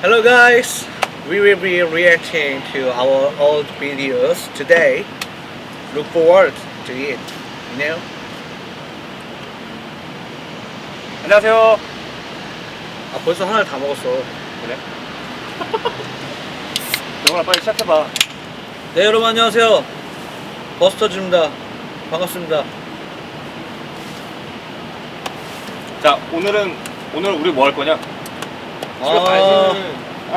Hello guys, we will be reacting to our old videos today. Look forward to it, you know? 안녕하세요. 아 벌써 하나를 다 먹었어. 그래? 영원아 빨리 시작해봐. 네 여러분 안녕하세요. 버스터즈입니다. 반갑습니다. 자 오늘 우리 뭐 할 거냐?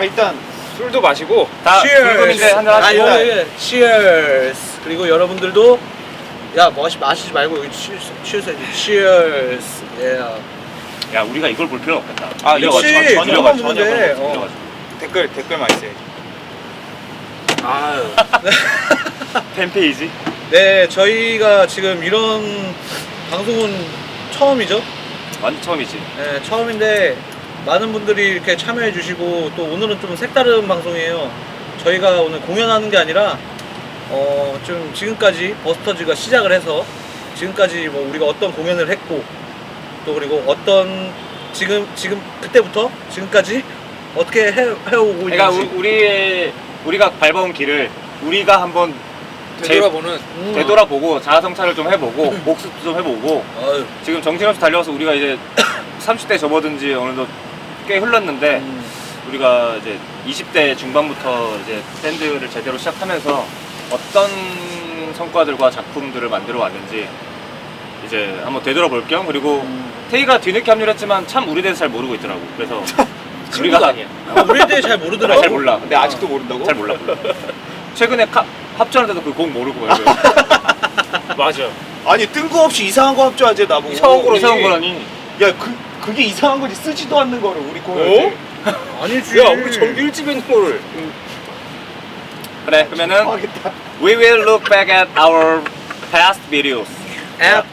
일단 술도 마시고 다 불금인데 한잔 하시고. Cheers. 그리고 여러분들도 야 마시지 말고 여기 cheers 해야지. Cheers. Yeah. 야 우리가 이걸 볼 필요는 없겠다. 그치. 전혀가 그거만 보면 돼. 댓글만 있어야지. 아유. 팬페이지. 네 저희가 지금 이런 방송은 처음이죠. 완전 처음이지. 네, 처음인데 많은 분들이 이렇게 참여해 주시고 또 오늘은 좀 색다른 방송이에요. 저희가 오늘 공연하는 게 아니라 좀 지금까지 버스터즈가 시작을 해서 지금까지 뭐 우리가 어떤 공연을 했고 또 그리고 어떤 지금 그때부터 지금까지 어떻게 해오고 그러니까 있는지 우리가 밟아온 길을 우리가 한번 되돌아보고 자아성찰을 좀 해보고 복습도 좀 해보고 아유, 지금 정신없이 달려와서 우리가 이제 30대 접어든 지 어느 정도 꽤 흘렀는데 우리가 이제 20대 중반부터 이제 밴드를 제대로 시작하면서 어떤 성과들과 작품들을 만들어 왔는지 이제 한번 되돌아볼 겸 그리고 태희가 뒤늦게 합류를 했지만 참 우리에 대해서 잘 모르고 있더라고. 그래서 우리가 아니야. 우리에 대해 잘 모르더라고. 잘 몰라. 근데 아직도 모른다고? 잘 몰라. 최근에 합주하는데도 그 곡 모르고 말고. 맞아. 아니 뜬금없이 이상한 거 합주하지 나보고. 이상한 거라니. 야 그게 이상한 거지 쓰지도 않는 거를 우리 공연 때. 아니지. 야 우리 정규 1집에 있는 거를. 그래 그러면은 하겠다. We will look back at our past videos. App.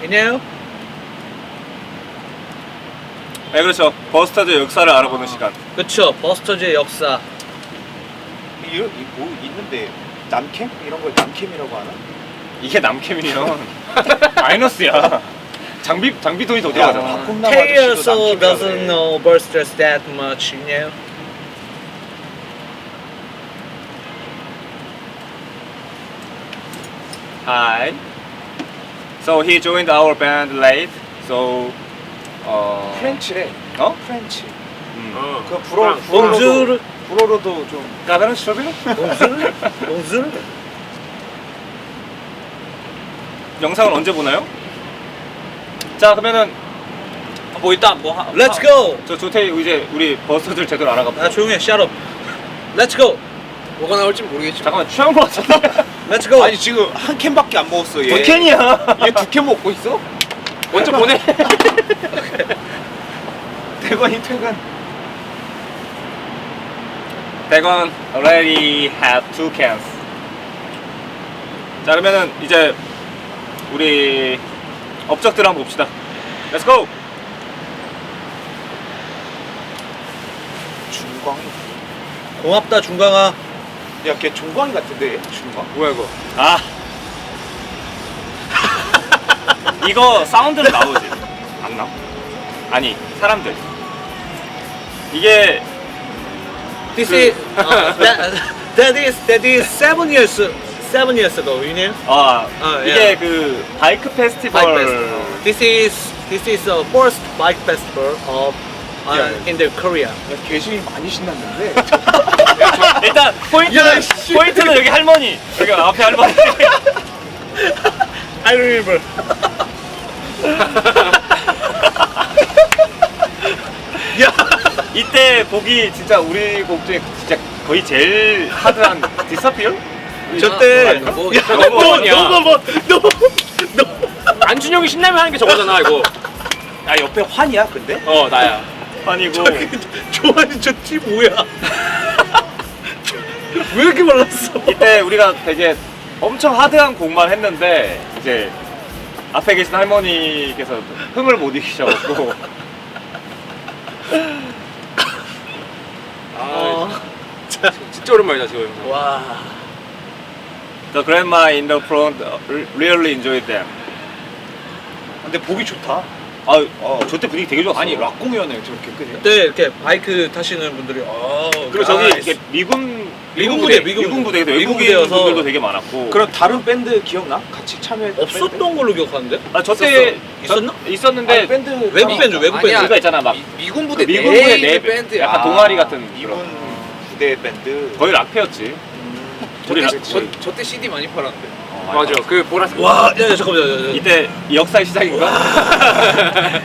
You know? 네 그렇죠. 버스터즈 역사를 알아보는 시간. 그쵸. 버스터즈의 역사. 뭐 있는데 남캠 이런 걸 남캠이라고 하나? 이게 남캠이면 마이너스야. 장비 돈이 더 야, 들어가잖아. 바꿈 Tay 아저씨도 also 남캠이라 doesn't 그래. know Bursters that much, you know? Hi. So he joined our band late. So 프렌치래. 어? 프렌치. 그 그 Bonjour. 불어로도 좀 까다로운 스트로베리? Bonjour. Bonjour. 영상을 언제 보나요? 자 그러면은 뭐 일단 뭐 Let's go. 저 조태희 이제 우리 버스터들 제대로 알아가 보자. 아 조용해. Shut up. Let's go. 뭐가 나올지 모르겠지만. 잠깐만 취한 거 같은데. Let's go. 아니 지금 한 캔밖에 안 먹었어 얘. 몇 캔이야? 얘 2캔 먹고 있어? 먼저 보내. 대관이 퇴근. 대건 already had 2 cans. 자 그러면은 이제 우리 업적들 한번 봅시다. Let's go. 준광이. 고맙다 중강아. 야걔 종광이 같은데 준광? 뭐야 이거? 아 이거 사운드는 나오지? 안 나와? 아니 사람들 이게 This is that is 7 years ago, you know? 이게 yeah. 그 바이크 페스티벌 Bike festival. This is the first bike festival of in the Korea. 야 개신이 많이 신났는데. 일단 포인트는 여기 할머니 여기 앞에 할머니 I remember. 이때 곡이 진짜 우리 곡 중에 진짜 거의 제일 하드한 디스피어? 저때 뭐, 너무 안준영이 신라면 하는 게 저거잖아 이거. 야 옆에 환이야 근데? 나야. 아니고 좋아하는 저 티 뭐야? 왜 이렇게 말랐어? 이때 우리가 되게 엄청 하드한 곡만 했는데 이제 앞에 계신 할머니께서 흥을 못 이기셔갖고 진짜 오랜만이다 지금 영상. 와. The grandma in the front really enjoyed them. 근데 보기 좋다. 저때 분위기 되게 좋았어. 아니 락 공연을 저렇게 그지? 그때 이렇게 바이크 타시는 분들이 그리고 저기 나이스. 이렇게 미군 미군 부대에도 미군 외국인 부대여서. 분들도 되게 많았고. 그럼 다른 밴드 기억나? 같이 참여했던 없었던 걸로 기억하는데? 저때 있었나? 있었는데 밴드? 밴드 외국 밴드 외국 아니야. 밴드 그거 있잖아 막 미군 부대 미군 부대 내 내 밴드. 약간 동아리 같은 미군 그런. 부대 밴드. 거의 락페였지. 우리 락 저때 CD 많이 팔았는데. 맞아. 맞아. 그 보라색. 와, 야, 잠깐만, 야. 이때 역사의 시작인가?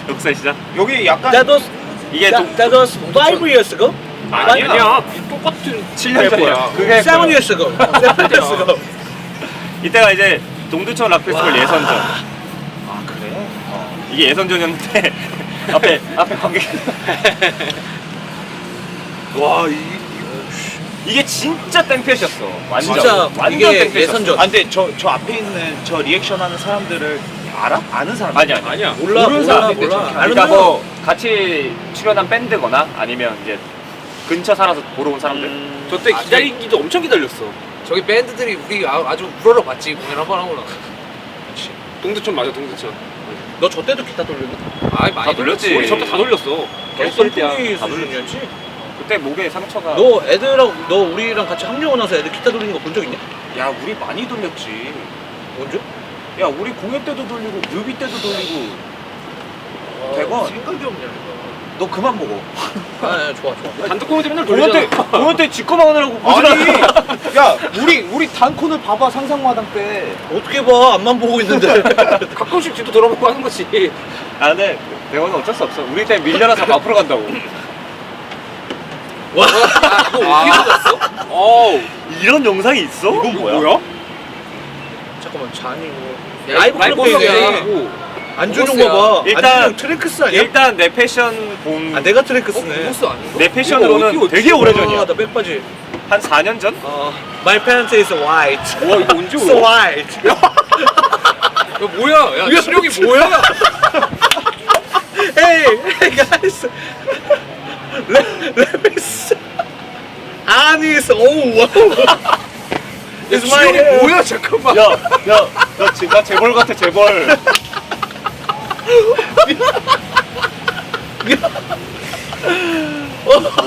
역사의 시작? 여기 약간 That was 이게 that was 5 years ago. 아니야. 똑같은 7년 전이야. 그게 7 years ago. 7 years ago. 이때가 이제 동두천 락페스티벌 와. 예선전. 아 그래? 이게 예선전이었는데 앞에 관객 와, 이게 진짜 땡볕이었어. 완전 진짜 완전 이게 땡볕이었어. 예선전. 아 근데 저 앞에 있는 저 리액션 하는 사람들을 알아? 아는 사람? 아니야. 아니야. 몰라, 모르는 몰라, 사람인데 몰라. 저렇게 그러니까 뭐 같이 출연한 밴드거나 아니면 이제 근처 살아서 보러 온 사람들. 저때 기다리기도 엄청 기다렸어. 저기 밴드들이 우리 아주 우러러 봤지 공연 한번 하고 나. 동두천 맞아 동두천. 너 저 때도 기타 돌렸나? 아이 많이 다 돌렸지. 우리 저때 다 돌렸어. 어떤 때야. 풍이 다 수준이었지? 그때 목에 상처가. 너 애들하고 너 우리랑 같이 합류하고 나서 애들 기타 돌리는 거 본 적 있냐? 야 우리 많이 돌렸지. 언제? 야 우리 공연 때도 돌리고 뮤비 때도 돌리고. 대건 생각이 없냐 이거. 너 그만 먹어. 아, 좋아. 단독 공연 때 맨날 공연 때 돌리잖아. 공연 때 직커만 하느라고 아니 야 우리 단콘을 봐봐 상상마당 때. 어떻게 봐? 앞만 보고 있는데. 가끔씩 뒤도 돌아보고 하는 거지. 아 근데 대원은 어쩔 수 없어. 우리 때 밀려나서 앞으로 간다고. 와. 너 어디서 봤어? 어우. 이런 영상이 있어? 이건 뭐야? 잠깐만, 잔이고. 야, 라이브 라이브 클럽 클럽이야. 베이지. 안준용 고고스야. 봐봐. 일단- 안준용 트랭크스 아니야? 일단 내 패션 본. 아, 내가 트랭크스네. 고고스 아닌가? 내 패션으로는 되게 오래전이야. 나 백바지. 한 4년 전? My pants is white. 와 이거 언제 So 오야? white. 야 뭐야? 야 진영이 뭐야? Hey guys. Let me see. Anis. Oh wow. It's my 진영이 hair. 뭐야 잠깐만. 나 재벌 같아, 재벌.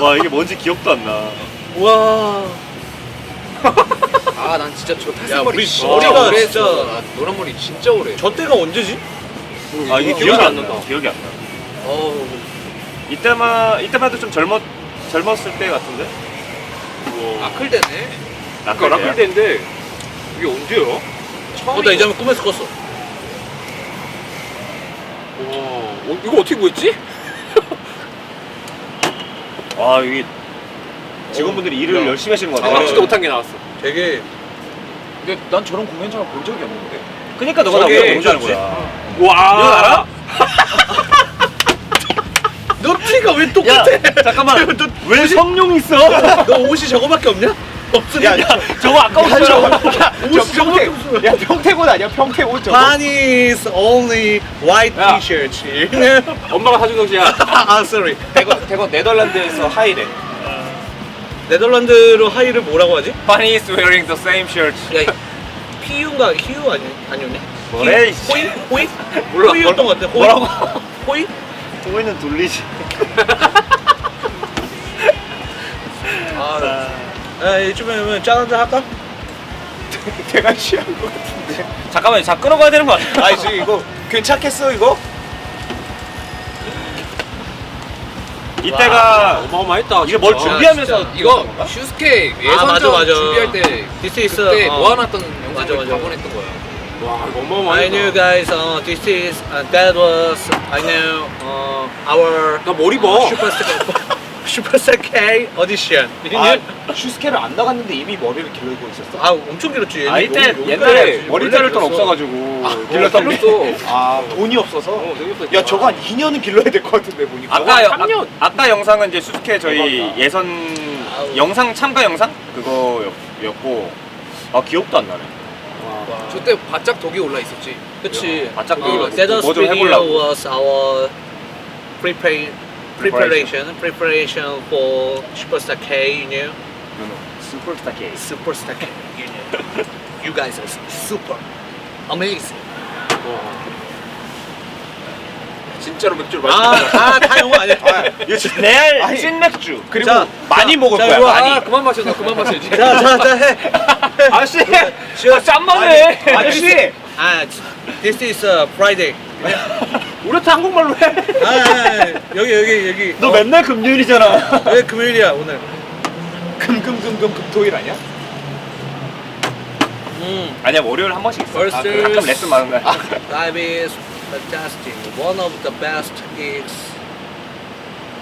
와, 이게 뭔지 기억도 안 나. 와. 아 난 진짜 저 야, 탈색머리 우리 진짜 머리가 오래 진짜- 했어. 나 노란 머리 진짜 오래. 저 때가 언제지? 아, 이게 기억이 안 난다. 기억이 안 나. 어우. 이때만 해도 좀 젊었을 때 같은데? 아클대네. 아까 라클대인데 이게 언제요? 나 이제 꿈에서 꿨어. 와 이거 어떻게 구했지? 와, 이게 직원분들이 일을 야. 열심히 하시는 것 아 같아. 진짜 못한 게 나왔어. 되게 근데 난 저런 공연장을 본 적이 없는데. 그니까 너가 저게 나보다 먼저 하는 뭐였지? 거야. 와. 이거 알아? 너 티가 왜 야, 똑같아? 잠깐만. 너 왜 성룡이 있어? 너 옷이 저거밖에 없냐? 없으니. 야, 저거 아까웠어. 옷이 저거밖에 없어. 야 평택옷 아니야 평택옷 저거? Panis only white 야. t-shirt. 엄마가 사준 옷이야. 아, sorry. 대건 네덜란드에서 하이래. 네덜란드로 하이를 뭐라고 하지? Bunny is wearing the same shirt. 야, 피유인가 히유 아니었냐? 뭐래, 히- 이씨. 호이? 호이였던 것 같아. 호이? 뭐라고? 호이? 보이는 돌리지. 이쯤이면 짠 한잔 할까? 내가 취한 거 같은데. 잠깐만, 자 끊어가야 되는 거 아니야? 아 지금 이거 괜찮겠어 이거? 이때가 어마어마했다. 이게 뭘 진짜. 준비하면서 진짜. 이거 슈스케 예선전 맞아. 준비할 때 This is 그때 어. 모아놨던 맞아. 영상을 가보냈던 거야. 와 이거 I 어마어마했다. knew guys, this is, that was, I know, our 나 머리 봐. Superstar K audition. 아 슈스케를 안 나갔는데 이미 머리를 기르고 있었어? 아, 엄청 길었지. 아 이때 여기까지 옛날에 길었지. 머리 원래 자를 돈 길었어. 없어가지고 길렀던 거. 아 돈이 없어서? 되게 없었다. 야 저거 한 2년은 길러야 될 것 같은데 보니까. 아까 저거 3년. 아까 영상은 이제 수수께 저희 대박이다. 예선 아우. 영상 참가 영상 그거였고 아 기억도 안 나네. 저때 바짝 덕이 올라 있었지. 그치. 바짝 그 that was 뭐좀 video 해보려고. was our preparation for Superstar K, you know? 슈퍼스타 K. Superstar K, you know? You guys are super amazing. 진짜로 맥주를 마신다. 다 영어 아니야. 이거 레알 아니. 찐 맥주. 그리고 자, 많이 먹을 자, 거야. 이거 많이. 아 그만 마셔 너 그만 마셔야지. 자, 해. 아저씨, Cheers. 짠만해. 아저씨. This is Friday. 우리한테 한국말로 해. 여기. 너 맨날 금요일이잖아. 왜 금요일이야 오늘? 금토일 아니야? 아니야, 월요일 한 번씩 있어. First 가끔 레슨 많은 날. Live is fantastic. One of the best gigs.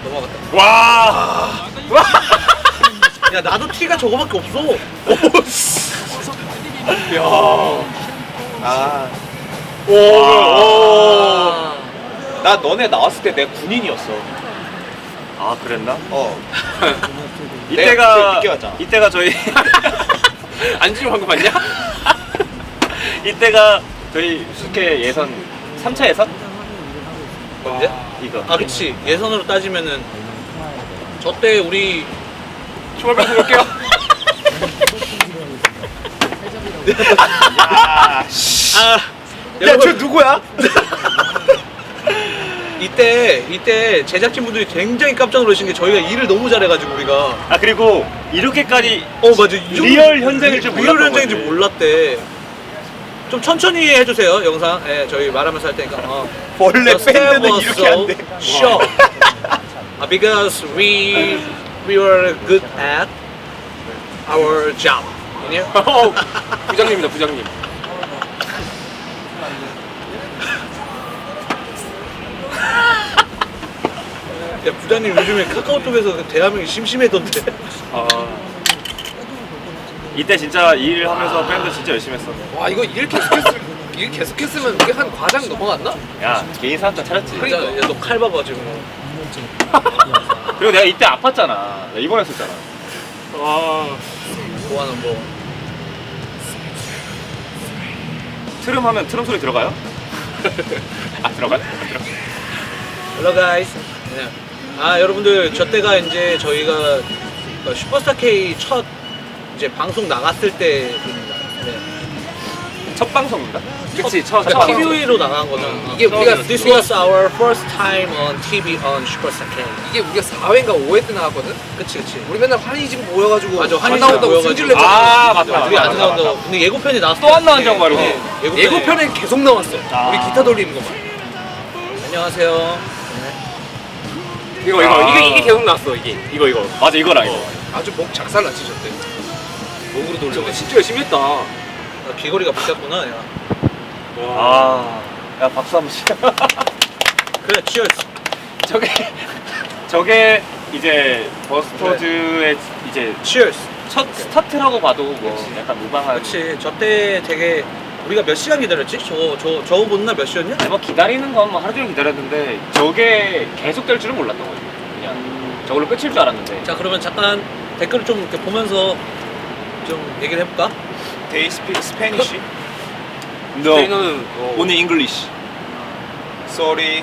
넘어갔다. 와. 야 나도 티가 저거밖에 없어. 아. 오. 나 너네 나왔을 때 내 군인이었어. 아, 그랬나? 내가 좀 늦게 왔잖아. 이때가 저희 안지용 한거 봤냐? 이때가 저희 숙회 예선 3차 예선? 언제? 이거. 아 그치 예선으로 따지면은 저 때 우리 주말 방송 볼게요. 야, 여러분, 저 누구야? 이때 제작진분들이 굉장히 깜짝 놀라신 게 저희가 일을 너무 잘해가지고 우리가 아, 그리고 이렇게까지 맞아 이 정도- 리얼 현장일 줄 리얼 몰랐던 현장인 줄 거지. 몰랐대. 좀 천천히 해주세요 영상. 저희 말하면서 할 테니까. 원래 The 밴드는 step was 이렇게 안 돼. short. Because we were good at our job. You know? 부장님이다 부장님. 야 부장님 요즘에 카카오톡에서 그 대화명이 심심해던데. 이때 진짜 일하면서 밴드 진짜 열심히 했어. 와 이거 일 계속했으면 우리 한 과장 넘어갔나? 야, 개인 사업자 차렸지. 그러니까 야너 칼 봐봐 지금. 그리고 내가 이때 아팠잖아. 나 입원했었잖아. 뭐하는 뭐. 트름 하면 트름 소리 들어가요? 아, 들어가요? Hello guys. 네. 여러분들 저 때가 이제 저희가 슈퍼스타 K 첫 이제 방송 나갔을 때입니다. 네. 첫 방송인가? 그치 첫 그러니까 방송. TV로 나간 거죠. 이게 우리가 This was our first time on TV on 슈퍼스타 K. 이게 우리가 4회인가 5회 때 나갔거든? 그치. 우리 맨날 환희집 모여가지고 맞아, 안 환희집 나온다고 모여가지고. 승질 냈잖아. 아, 맞다. 우리 안 맞다, 나온다고. 맞다. 근데 예고편이 나왔어. 또 안 나온다고 말이고. 예고편엔 계속 나왔어. 아. 우리 기타 돌리는 거만. 안녕하세요. 이거 이게 계속 나왔어 이거. 맞아, 이거랑 이거. 아주 목 작살났지 저때. 목으로 돌려. 저거 진짜 열심히 했다. 귀걸이가 바뀌었구나. 야. 아, 야, 박수 한번 치. 그래, cheers. 저게 이제 버스터즈의 이제 Cheers. 첫 스타트라고 봐도 뭐 약간 무방한. 그렇지. 저 때 되게 우리가 몇 시간 기다렸지? 저거 보는 날 몇 시였냐? 아니, 뭐 기다리는 건 뭐 하루 종일 기다렸는데 저게 계속 될 줄은 몰랐던 거지. 그냥 저걸로 끝일 줄 알았는데. 자, 그러면 잠깐 댓글을 좀 이렇게 보면서 좀 얘기를 해볼까? They speak Spanish. 스페인어는 only English. Sorry.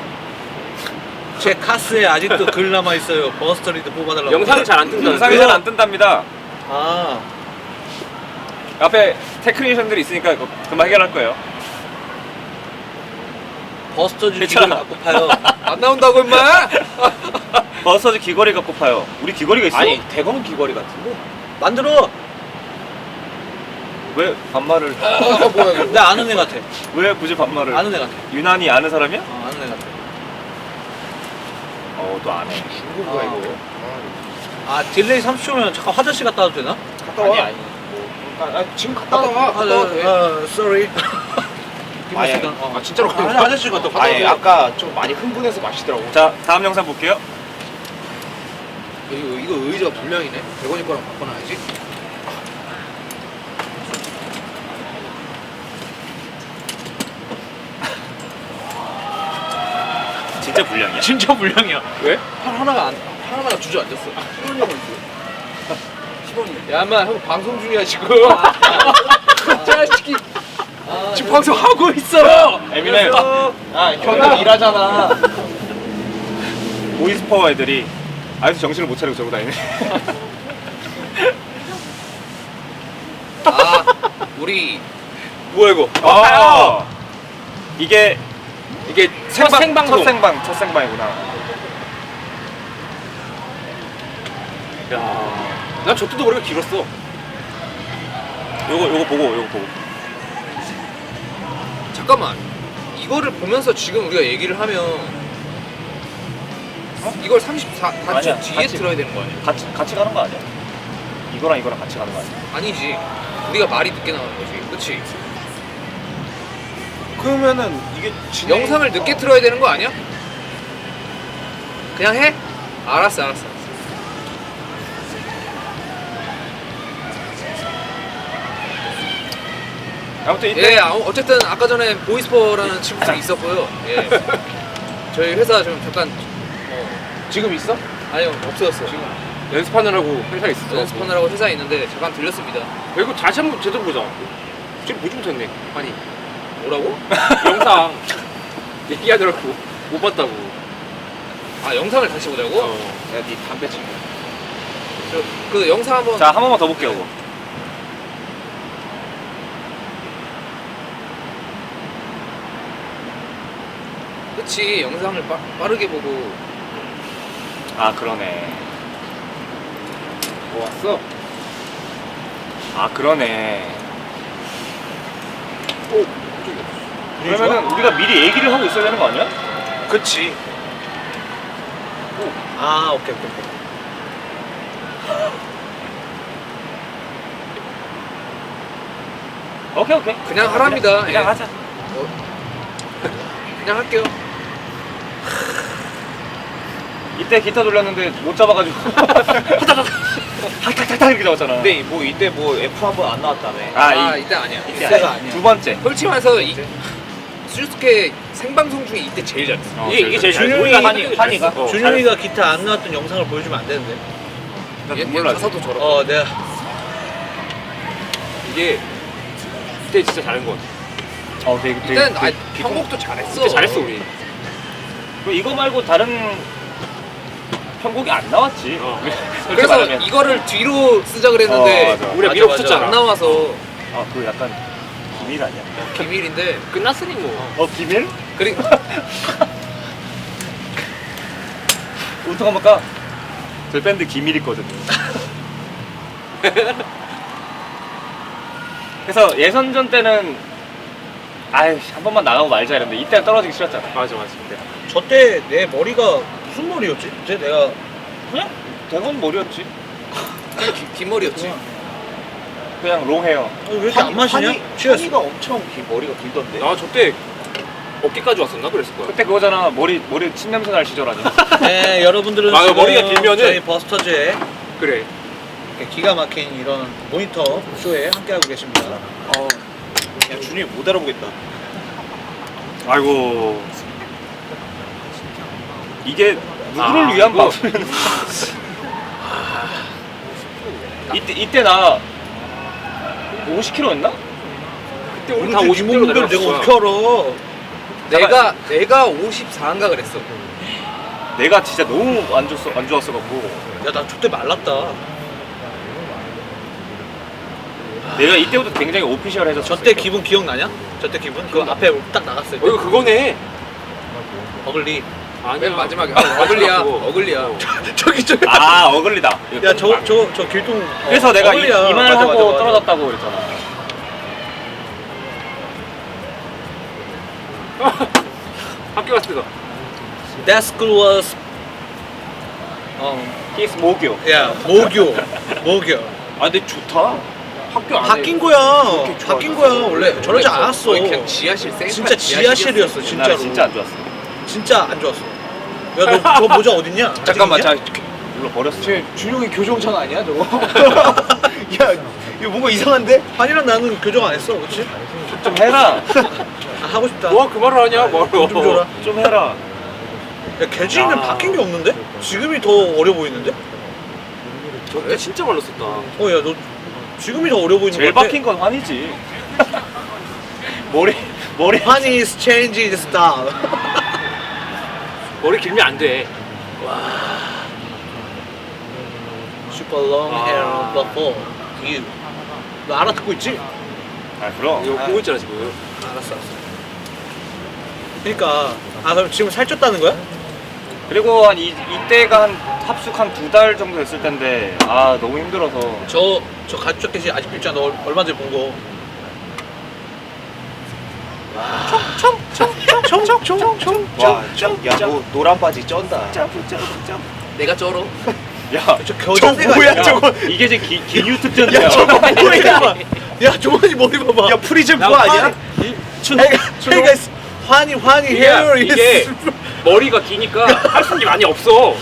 제 카스에 아직도 글 남아 있어요. 버스터리드 뽑아달라고. 영상은 잘 안 뜬다. 영상이 잘 안 뜬답니다. 아, 앞에 테크니션들이 있으니까 그거 금방 해결할 거예요. 버스터즈 괜찮아. 귀걸이 갖고 파요. 안 나온다고 임마. 버스터즈 귀걸이 갖고 파요. 우리 귀걸이가 있어? 아니 대검 귀걸이 같은데. 만들어. 왜 반말을? 뭐야 이거. 나 아는 애 같아. 왜 굳이 반말을? 아는 애 같아. 유난히 아는 사람이야? 아는 애 같아. 또 안 해. 뭐야 이거. 아, 딜레이 30초면 잠깐 화장실 갔다 와도 되나? 갔다 와. 아니. 지금 갔다 와. sorry. 아니, 아 진짜로 화장실 갔다 와. 아니 아까 좀 많이 흥분해서 마시더라고. 자, 다음 영상 볼게요. 이거 의자가 불량이네. 100원이 거랑 바꿔놔야지. 진짜 불량이야. 진짜 불량이야. 왜? 팔 하나가 주저앉았어. 10원이야. 야, 인마 형 방송 중이야 지금. 자식이 지금 방송 하고 있어. 에미넴. 현아 일하잖아. 보이스파워 애들이 아직도 정신을 못 차리고 저러고 다니네. 우리 뭐야 이거? 아, 이게 생방송. 첫 생방이구나. 야, 난 저 때도 머리가 길었어. 요거 보고. 잠깐만. 이거를 보면서 지금 우리가 얘기를 하면 이걸 34주 아니야, 뒤에 같이. 들어야 되는 거 아니야? 같이 가는 거 아니야? 이거랑 같이 가는 거 아니야? 아니지. 우리가 말이 늦게 나가는 거지. 그치? 그러면은 이게 영상을 늦게 틀어야 되는 거 아니야? 그냥 해? 알았어. 아무튼 이때 예, 어쨌든 아까 전에 보이스퍼라는 친구들이 있었고요. 예. 저희 회사 좀 잠깐 지금 있어? 아니요 없어졌어요. 지금 연습하느라고 회사에 있어. 연습하느라고 회사에 있는데 잠깐 들렸습니다. 이거 다시 한번 제대로 보자. 지금 보지 못했네. 아니 뭐라고? 영상 얘기하더라고. 못 봤다고. 아 영상을 다시 보자고? 내가 네 담배 친구. 그 영상 한번. 자 한 번만 더 볼게요. 이거. 그치 영상을 빠르게 보고. 아 그러네. 뭐 왔어? 아 그러네. 오. 그러면은 우리가 미리 얘기를 하고 있어야 되는 거 아니야? 그치. 아, 오케이. 오케이. 그냥 하랍니다. 그냥 예. 하자. 그냥 할게요. 이때 기타 돌렸는데 못 잡아가지고 탁탁탁탁 이렇게 잡았잖아. 근데 뭐 이때 뭐 F 한번 안 나왔다며. 이때 아니야. 이때가 아니야. 두 번째. 솔직히 말해서 이 수즈스케 생방송 중에 이때 제일 잘했어. 이게 제일 잘. 준용이가 한이가. 준용이가 기타 안 나왔던 영상을 보여주면 안 되는데. 얘 몰라. 가사도 저렇고. 내가 이게 이때 진짜 잘한 거 같아. 되게 이때는 편곡도 잘했어. 진짜 잘했어 우리. 이거 말고 다른 편곡이 안 나왔지. 솔직히 그래서 말하면. 이거를 뒤로 쓰자 그랬는데 맞아. 우리가 맞아, 밀어붙였잖아. 안 나와서 그 약간 비밀 아니야? 비밀인데. 끝났으니 뭐. 비밀? 그리고 우통 한번 까. 저희 밴드 기밀 있거든요. 그래서 예선전 때는 한 번만 나가고 말자 이랬는데 이때는 떨어지기 싫었잖아. 맞아. 저때 내 머리가 무슨 머리였지? 그때 내가 그냥 대건 머리였지. 긴 머리였지. 그냥 롱헤어. 왜 이렇게 안 마시냐? 취했어. 한이가 엄청 머리가 길던데. 나 저때 어깨까지 왔었나 그랬을 거야. 그때 그거잖아. 머리 침 냄새 날 시절 아니야? 네, 여러분들은 맞아, 지금 머리가 길면은- 저희 버스터즈의 그래. 이렇게 기가 막힌 이런 모니터 쇼에 함께하고 계십니다. 야 준이 못 알아보겠다. 아이고. 이게 누구를 위한 이거- 방송이었나? 이때 나 50kg였나? 그때 우리 다 50대로 이몸들 내가 내려갔어. 어떻게 알아? 내가 54인가 그랬어. 내가 진짜 너무 안 좋았어갖고 야, 나 저때 말랐다. 내가 이때부터 굉장히 오피셜해졌어. 저때 기분 기억나냐? 저때 기분? 그 앞에 딱 나갔을 때. 이거 그거네. 어글리. 아니야. 맨 마지막에 어글리야. 어글리야. 저기. 어글리다. 야, 저 길동. 그래서 내가 어글리야. 이만을 맞아, 하고 맞아, 맞아. 떨어졌다고 그랬잖아. 학교 갔을 때. That school was He's 모교. 모교. 아 근데 좋다. 학교 안에 바뀐 거야. 바뀐 거야. 원래 저러지 않았어. 거의 그냥 지하실 생. 진짜 지하실이었어. 나 진짜로. 진짜 안 좋았어. 진짜 안 좋았어. 야, 너 저 모자 어딨냐? 잠깐만 아직 자 물론 버렸어. 쟤 준용이 교정장 아니야 저거? 야 이거 뭔가 이상한데? 있냐? 한이랑 나는 교정 안 했어, 그렇지? 좀 해라. 하고 싶다. 뭐 그 말을 하냐? 뭐. 좀 줘라. 좀 해라. 야, 개진이는 바뀐 게 없는데? 지금이 더 어려 보이는데? 저때 진짜 말랐었다. 야, 너 지금이 더 어려 보이는 제일 거 같아. 박힌 건 환이지. 머리. Honey's changing the style. 머리 길면 안 돼. Super long hair before you. 너 알아듣고 있지? 아 그럼. 이거 보고 있잖아 지금. 알았어. 그러니까 그럼 지금 살쪘다는 거야? 그리고 한 이때가 한 합숙 한 2달 정도 됐을 텐데 아 너무 힘들어서 저 가죽 자켓이 아직도 있잖아. 너 얼마 전에 본 거. 총총총총총총. 와, 야너 노란 바지 쩐다. 내가 쩔어. 야 저 겨자새가 뭐야, 아니야. 저거. 이게 제 기뉴 특전이야. 야 저거 뭐야? 야 조만이 머리 봐봐. 야 프리즘 그거 아니야? 해가 환희 헤어 이게 머리가 기니까 할 수 있는 게 많이 없어.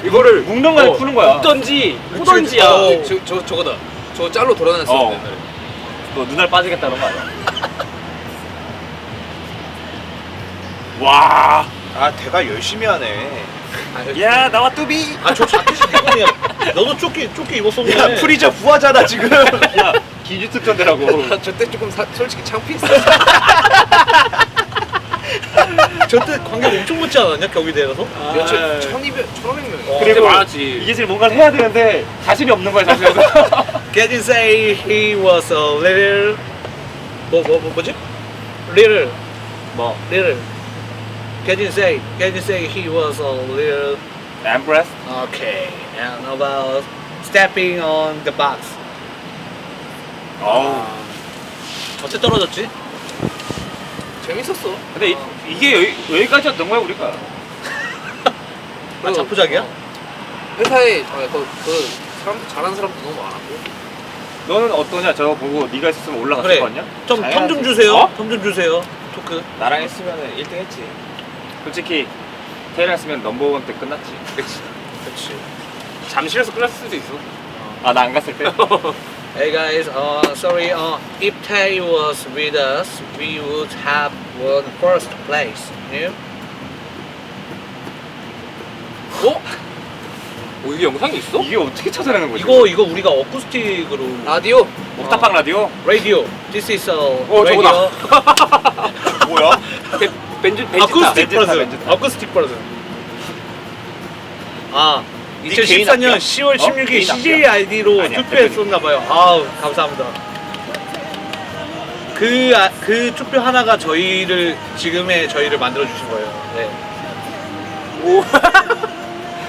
이거를 묶는 거야, 푸는 거야. 묶던지 후던지야. 저거다. 저거 짤로 돌아다녔어. 어. 옛날에. 너 눈알 빠지겠다는 거 아니야? 와. 아 대가 열심히 하네. 야 나와 뚜비. 아저 자켓이 누구냐? 너도 조끼 입었었네. 야 프리즘 부하잖아 지금. 야 기뉴 특전대라고. 저때 조금 솔직히 창피했어. 저때 관객 엄청 많지 않았냐 경기대에 가서? 야, 1,500명. 그때 많았지. 이게 지금 뭔가를 해야 되는데 자신이 없는 거야 사실. Getting say he was a little 뭐지? Little 뭐 Getting say he was a little 엠브레스? okay and about stepping on the box. 어우. 어째 떨어졌지? 재밌었어. 근데 이게 여기까지였던 거야 우리가. 아 자포자기야? 회사에 그 사람들 잘하는 사람도 너무 많았고. 너는 어떠냐? 저거 보고 네가 있었으면 올라갔을 그래. 거 아니야? 좀 텀 좀 주세요. 어? 텀 좀 주세요. 토크. 나랑 했으면 1등 했지. 솔직히 테일 했으면 넘버원 때 끝났지. 그렇지. 잠실에서 끝났을 수도 있어. 아 나 안 갔을 때? Hey guys, sorry. If Tay was with us, we would have won first place. You? 이게 영상이 있어? 이게 어떻게 찾아내는 거지? 이거 우리가 어쿠스틱으로 라디오. 옥탑방 라디오? radio. This is a 저거다. radio. 뭐야? 벤지타. 아쿠스틱 벤지타, 버전. 벤지타. 아쿠스틱 버전. 아, 네 개인 2014년 학교야? 10월 16일 개인 CJID로 아니야, 투표했었나봐요. 아우, 감사합니다. 그 투표 하나가 저희를 만들어 주신 거예요. 네. 오.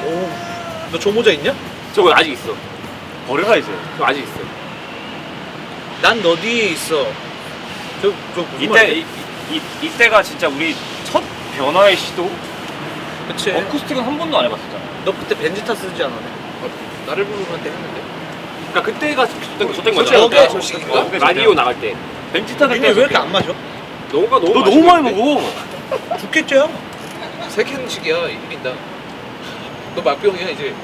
오, 너 조모자 있냐? 저거 아직 있어. 버려라 이제. 저거 아직 있어. 난 너 뒤에 있어. 저 무슨 이때 말이야? 이때가 진짜 우리 첫 변화의 시도? 그치. 어쿠스틱은 한 번도 안 해봤었잖아. 너 그때 벤지타 쓰지 않았네? 나를 부르면 때 했는데. 그러니까 그때가 저땐 솔직히 거잖아. 어깨 솔직인가? 라디오 나갈 때. 벤지타 니네 왜 이렇게 안 마셔? 너무 너 너무 많이 먹어. 죽겠죠? 세 캔씩이야 1인당. 너 막병이야 이제.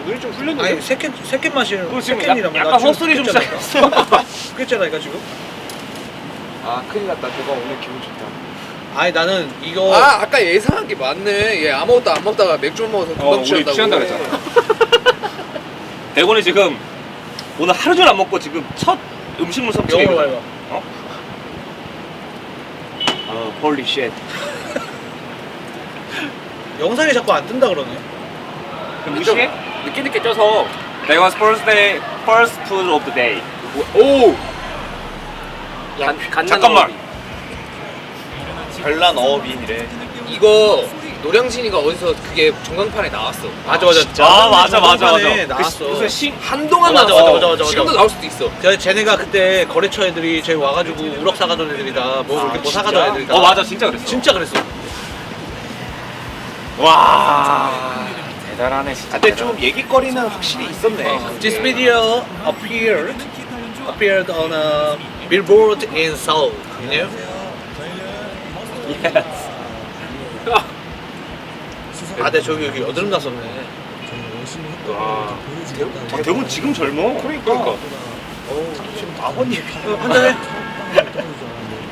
눈이 좀 풀렸는데. 아니 세캔 마시는 너 지금 세캔이라면 약간 헛소리 좀 시작했어. 죽겠잖아 지금. 아 큰일 났다. 대가 오늘 기분 좋다. 아니 나는 이거 아까 예상한 게 맞네. 얘 아무것도 안 먹다가 맥주 먹어서 금방 우리 취한다고. 취한다 그랬잖아. 대곤이 지금 오늘 하루 종일 안 먹고 지금 첫 음식물 섭취. 영어로 말해봐. 어? 홀리 쉣. 영상에 자꾸 안 뜬다 그러네. 그럼 무시해? 늦게 쪄서. That was first food of the day. 오. 간장. 잠깐만. 별난 어업인이래. 이거 노량진이가 어디서 그게 전광판에 나왔어. 맞아. 아 맞아. 나왔어. 무슨 한동안 맞아, 나왔어. 맞아. 지금도 나올 수도 있어. 쟤네가 그때 거래처 애들이 저희 와가지고 우럭 사가던 애들이다. 뭐 이렇게 뭐 사가던 애들이다. 맞아 진짜 그랬어. 진짜 그랬어. 와 대단하네 진짜. 근데 좀 얘기거리는 확실히 있었네. This video appeared on a billboard in Seoul. You know? Yes. 근데 저기 여기 여드름 났었네. 와. 대곤 지금 젊어. 그러니까. 지금 아버님이. 한잔해.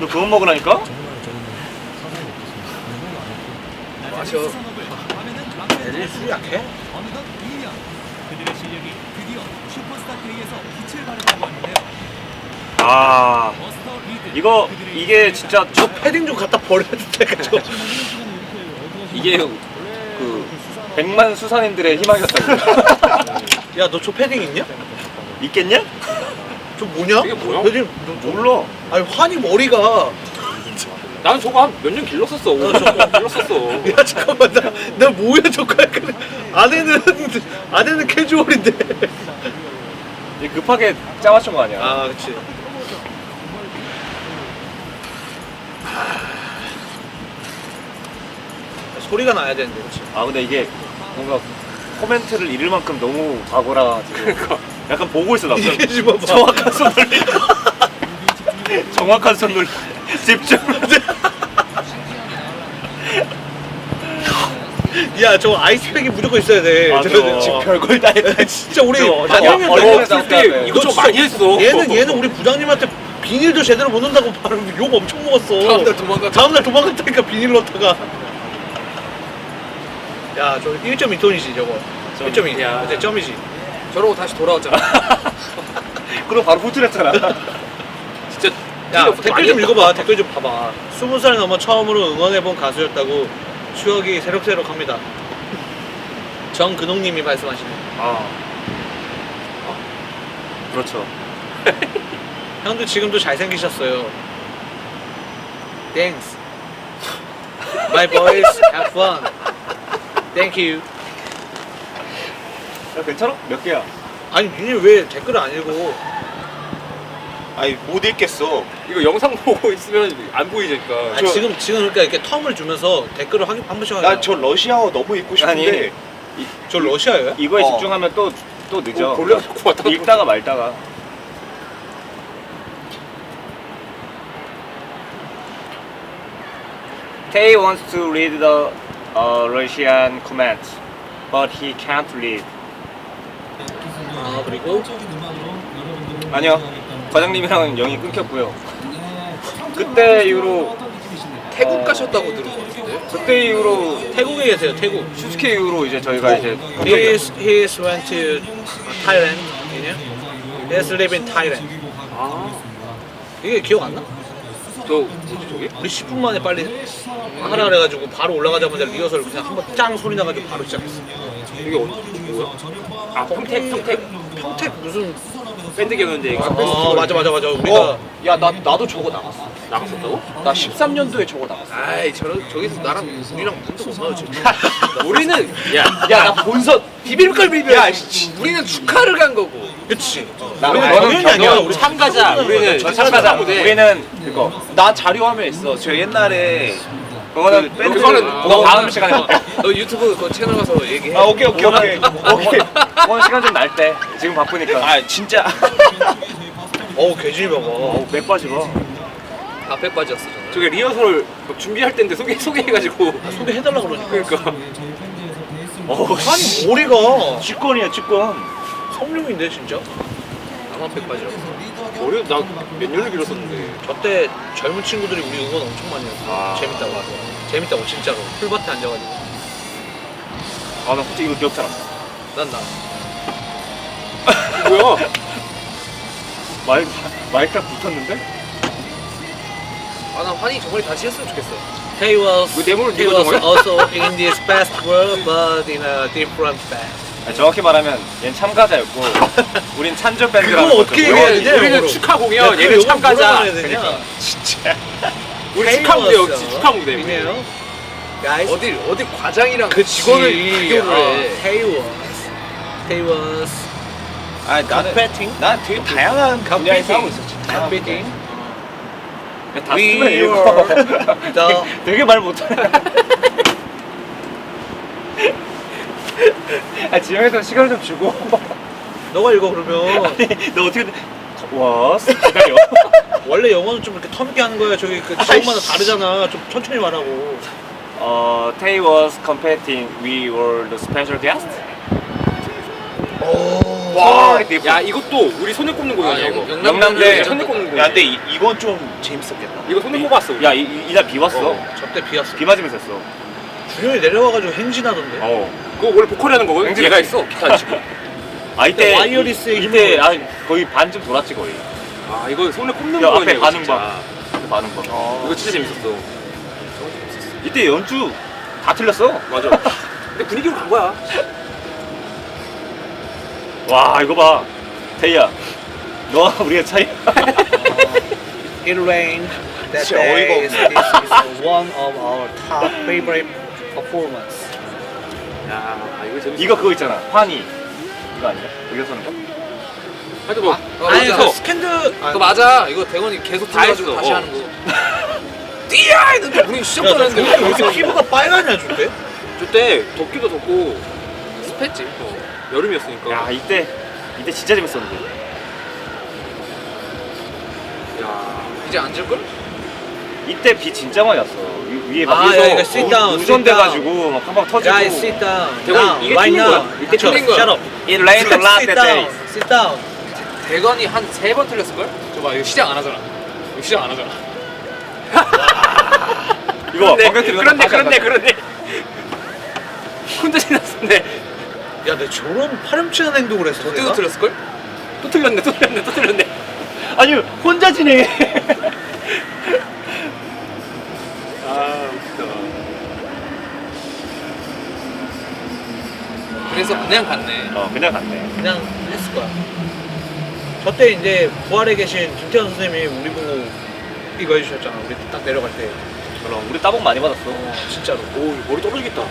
너 그만 먹으라니까? 마셔. 애들이 술이 약해? 아 이게 진짜 저 패딩 좀 갖다 버려야 된다니까 저. 이게 그 백만 수산인들의 희망이었다고. 야 너 저 패딩 있냐? 있겠냐? 저 뭐냐? 이게 뭐야? 패딩 너 몰라. 아니 환희 머리가 난 저거 한 몇 년 길렀었어. 길렀었어. 야 잠깐만 나 뭐야 저거 약간 안에는 캐주얼인데. 이제 급하게 짜맞춘 거 아니야? 아 그치. 소리가 나야 되는데 그치. 아 근데 이게 뭔가 코멘트를 잃을 만큼 너무 과거라 지금 약간 보고 있어 나. 이게 지금 봐봐. 정확한 손놀림. 정확한 손놀림. 집중. 야 저 아이스팩이 무조건 있어야 돼. 맞아. 지금 별걸 다 했다. 진짜 우리 저 작년에 얼굴에다 그때 이거 좀 진짜 많이 했어. 얘는 우리 부장님한테 비닐도 제대로 못 넣는다고 바로 욕 엄청 먹었어. 다음날 도망갔다니까 비닐 넣다가. 야 저 1.2톤이지 저거. 1.2. 야. 어제 점이지. 저러고 다시 돌아왔잖아. 그럼 바로 호출했잖아. 진짜 야 많이 댓글 좀 했다. 읽어봐. 댓글 좀 봐봐. 20살 넘어 처음으로 응원해본 가수였다고 추억이 새록새록합니다. 정근홍님이 말씀하시네. 그렇죠. 형도 지금도 잘생기셨어요. Thanks. My boys have fun. Thank you. 야, 괜찮아? 몇 개야? 아니 니네 왜 댓글을 안 읽어? 아니 못 읽겠어. 이거 영상 보고 있으면 안 보이니까. 아니, 지금 그러니까 이렇게 텀을 주면서 댓글을 한 번씩 하냐. 나 저 러시아어 너무 읽고 싶은데. 저 러시아예요? 이거에 어. 집중하면 또 늦어. 골라놓고 왔다 갔다 읽다가 말다가. Tay wants to read the Russian comments, but he can't read. 아 그리고 아니요, 과장님이랑은 영이 끊겼고요. 그때 이후로 태국 가셨다고 들은 것 같은데. 그때 이후로 태국에 계세요. 태국. 슈스케 이후로 이제 저희가 이제 He's went to Thailand. you know? He's live in Thailand. 아, 이게 기억 안 나? 저 뭐지 저게? 우리 10분 만에 빨리 하라 그래가지고 바로 올라가자마자 리허설 그냥 한번 짱 소리 나가지고 바로 시작했어. 이게 뭐야? 아, 평택 평택 무슨 밴드 경연대 맞아 우리가 야 나도 저거 나갔어. 나갔었다고? 나 13년도에 저거 나갔어. 아이 저기서 나랑 우리랑 문도 못 마주쳐. 우리는 야 나 본선 비빌걸 비벼. 야, 씨. 우리는 축하를 간 거고. 그치. 우리는 너는 경연이 아니야. 아니야. 우리 참가자. 우리는 참가자. 우리는 그거 나 자료화면 있어. 저 옛날에 그거는 그 밴드 그거는 그거 다음 시간에 너 유튜브 그 채널 가서 얘기해. 아 오케이. 그건 시간 좀 날 때. 지금 바쁘니까. 아 진짜. 어우 개진이 봐봐. 맥 빠지고. 앞에 빠졌어 저는. 저게 리허설 막 준비할 때인데 소개해가지고 소개해달라 그러니까. 그러니까 아니 머리가 직권이야 직권. 성룡인데 진짜. 나만 백 빠졌어. 머리 나몇 년을 길었었는데. 저때 젊은 친구들이 우리 응원 엄청 많이 했어. 아. 재밌다고 진짜로. 풀밭에 앉아가지고. 아나 솔직히 이거 기억 잘 안 나. 난 뭐야? 마이크랑 붙었는데? 아나 환희 정말 다시 했으면 좋겠어. He was 왜 내물을 he 띄워준 was 거야? also in this best world but in a different band. 아니, 정확히 말하면 얘는 참가자였고 우린 찬조 밴드라는 그거 어떻게 거죠. 얘기해야 되냐, 우리는 영어로. 축하 야, 공연, 그거 얘는 영어로 참가자. 뭐라고 해야 되냐? 그러니까 진짜. 우리 He 축하 무대 was, 역시 축하 무대. 이네요. Guys. 어디 과장이랑 그치. 직원을 비교를 해. He was 아 나는 competing. 난 되게 다양한 분야에서 하고 있었지. competing. 다 We 쓰면 were 읽어. the 되게 말 못하네. 아 지영이도 시간을 좀 주고. 너가 읽어 그러면. 너 어떻게? 와 기다려. 원래 영어는 좀 이렇게 텀있게 하는 거야. 저기 그 지역마다 다르잖아. 좀 천천히 말하고. Tay was competing. We were the special guest. 와, 야 이것도 우리 손에 꼽는 공연이야 이거. 영남대 손에 꼽는 공연. 야 근데 이건 좀 재밌었겠다. 이거 손에 꼽았어. 우리. 야 이날 비 왔어. 저때 비 왔어. 비 맞으면서 했어. 준영이 내려와가지고 행진하던데. 그거 원래 보컬하는 거거든. 행진. 얘가 있어 기타 치고. 아 이때 와이어리스의 이때 힘으로 거의 반쯤 돌았지 거의. 아 이거 손에 꼽는 야, 거야. 앞에 반응방. 반응 봐. 이거 진짜 재밌었어. 이때 연주 다 틀렸어. 맞아. 근데 분위기로 간 거야. 와 이거 봐. 태희야. 너와 우리의 차이. It rained that 진짜 어이가 day 없네. is one of our top favorite performance. 야, 이거 재밌어. 이거 그거 있잖아. 환희. 이거 아니야? 여기서 쓰는 거? 하여튼 뭐. 아니 맞아. 그 스캔들 그거 맞아. 이거 대건이 계속 다 들어가지고 했어. 다시 하는 거. 뛰어! 했는데 우리 시작도 안 했는데 왜 이렇게 피부가 빨가냐 줄때? 저때 덥기도 덥고 습했지. 여름이었으니까. 야, 이때 진짜 재밌었는데. 야. 이제 앉을걸? 이때 비 진짜 많이 왔어. 위에 막 아, 위에서 야, 이거 sit down, sit 우전돼가지고 막 한 방 터지고. Guys, sit down. 대건, Now, 이게 right 틀린 now. 거야. 이때 그쵸, 틀린 거야. Shut up. It rained a lot Sit that day. down. Sit down. 대건이 한 3번 틀렸을걸? 저봐 이거 시작 안 하잖아. 이거 시작 안 하잖아. 이거 그런데 혼자 지났었네. 야, 내 저런 파렴치한 행동을 했어. 그때도 내가? 틀렸을걸? 또 틀렸네. 아니 혼자 지내. 아 웃기다. 그래서 그냥 갔네. 그냥 갔네. 그냥 했을 거야. 저때 이제 부활에 계신 김태현 선생님이 우리 보고 이거 해주셨잖아. 우리 딱 내려갈 때. 그럼 우리 따봉 많이 받았어. 진짜로. 오 머리 떨어지겠다. 야,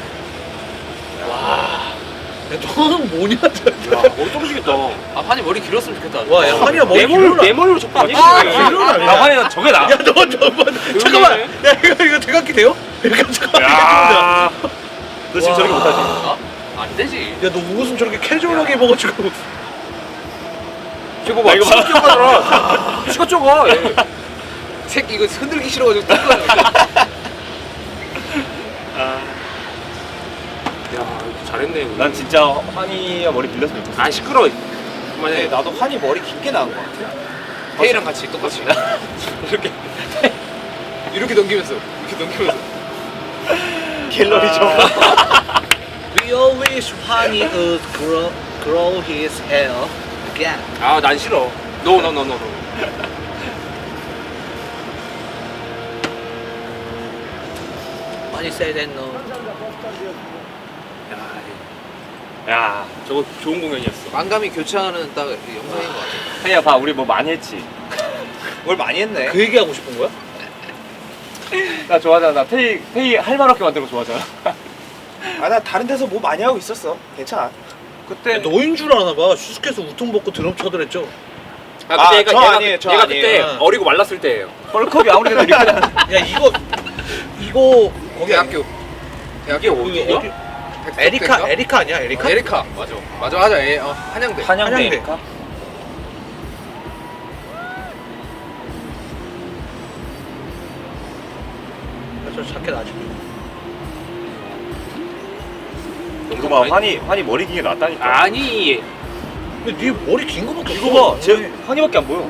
너는 뭐냐? 야 머리 떨어지겠다. 아 환이 머리 길었으면 좋겠다. 와, 야, 환이야 머리 내 머리로 쳤거 아니야? 아, 길어라. 나 환희 저게 나. 야, 너 잠깐만. 야, 이거 대각기 돼요? 이거 잠깐만. 야, 너 지금 저렇게 못하지? 아? 안 되지. 야, 너 무슨 저렇게 캐주얼하게 입어가지고. 저거 봐. 이거 이거 봐. 수가 적어. 얘. 새끼 이거 흔들기 싫어가지고 뜯거야 야 잘했네. 우리. 난 진짜 환희가 머리 빌렸으면 좋겠어. 아 시끄러. 네, 그만해. 나도 환희 머리 긴게 나은 것 같아. 태희랑 같이 똑같이. 이렇게. 이렇게 넘기면서. 이렇게 넘기면서. 갤러리 좀. We always 환희 would grow his hair again. 아난 싫어. No. 환희 said that no. 야, 저거 좋은 공연이었어. 만감이 교차하는 딱 영상인 것 같아. 태희야 봐, 우리 뭐 많이 했지. 뭘 많이 했네. 그 얘기 하고 싶은 거야? 나 좋아하잖아. 나 태희 할 말 없게 만드는 거 좋아하잖아. 아, 나 다른 데서 뭐 많이 하고 있었어. 괜찮아. 그때 야, 너인 줄 아나 봐. 수수께서 우통 벗고 드럼 쳐들었죠. 아, 저 아니에요, 저 얘가 아니에요. 그때 아. 어리고 말랐을 때예요. 벌컵이 아무리 그래도 이렇게 야, 이거 거기 대학교. 이게 어디야? 에리카 아니야? 에리카? 에리카. 맞아. 한양대. 한양대. 한양대. 저 자켓 아직. 이거 봐, 환희 머리 긴 게 낫다니까. 아니 근데 네 머리 긴 거밖에 없어. 이거 봐, 쟤 환희밖에 안 보여.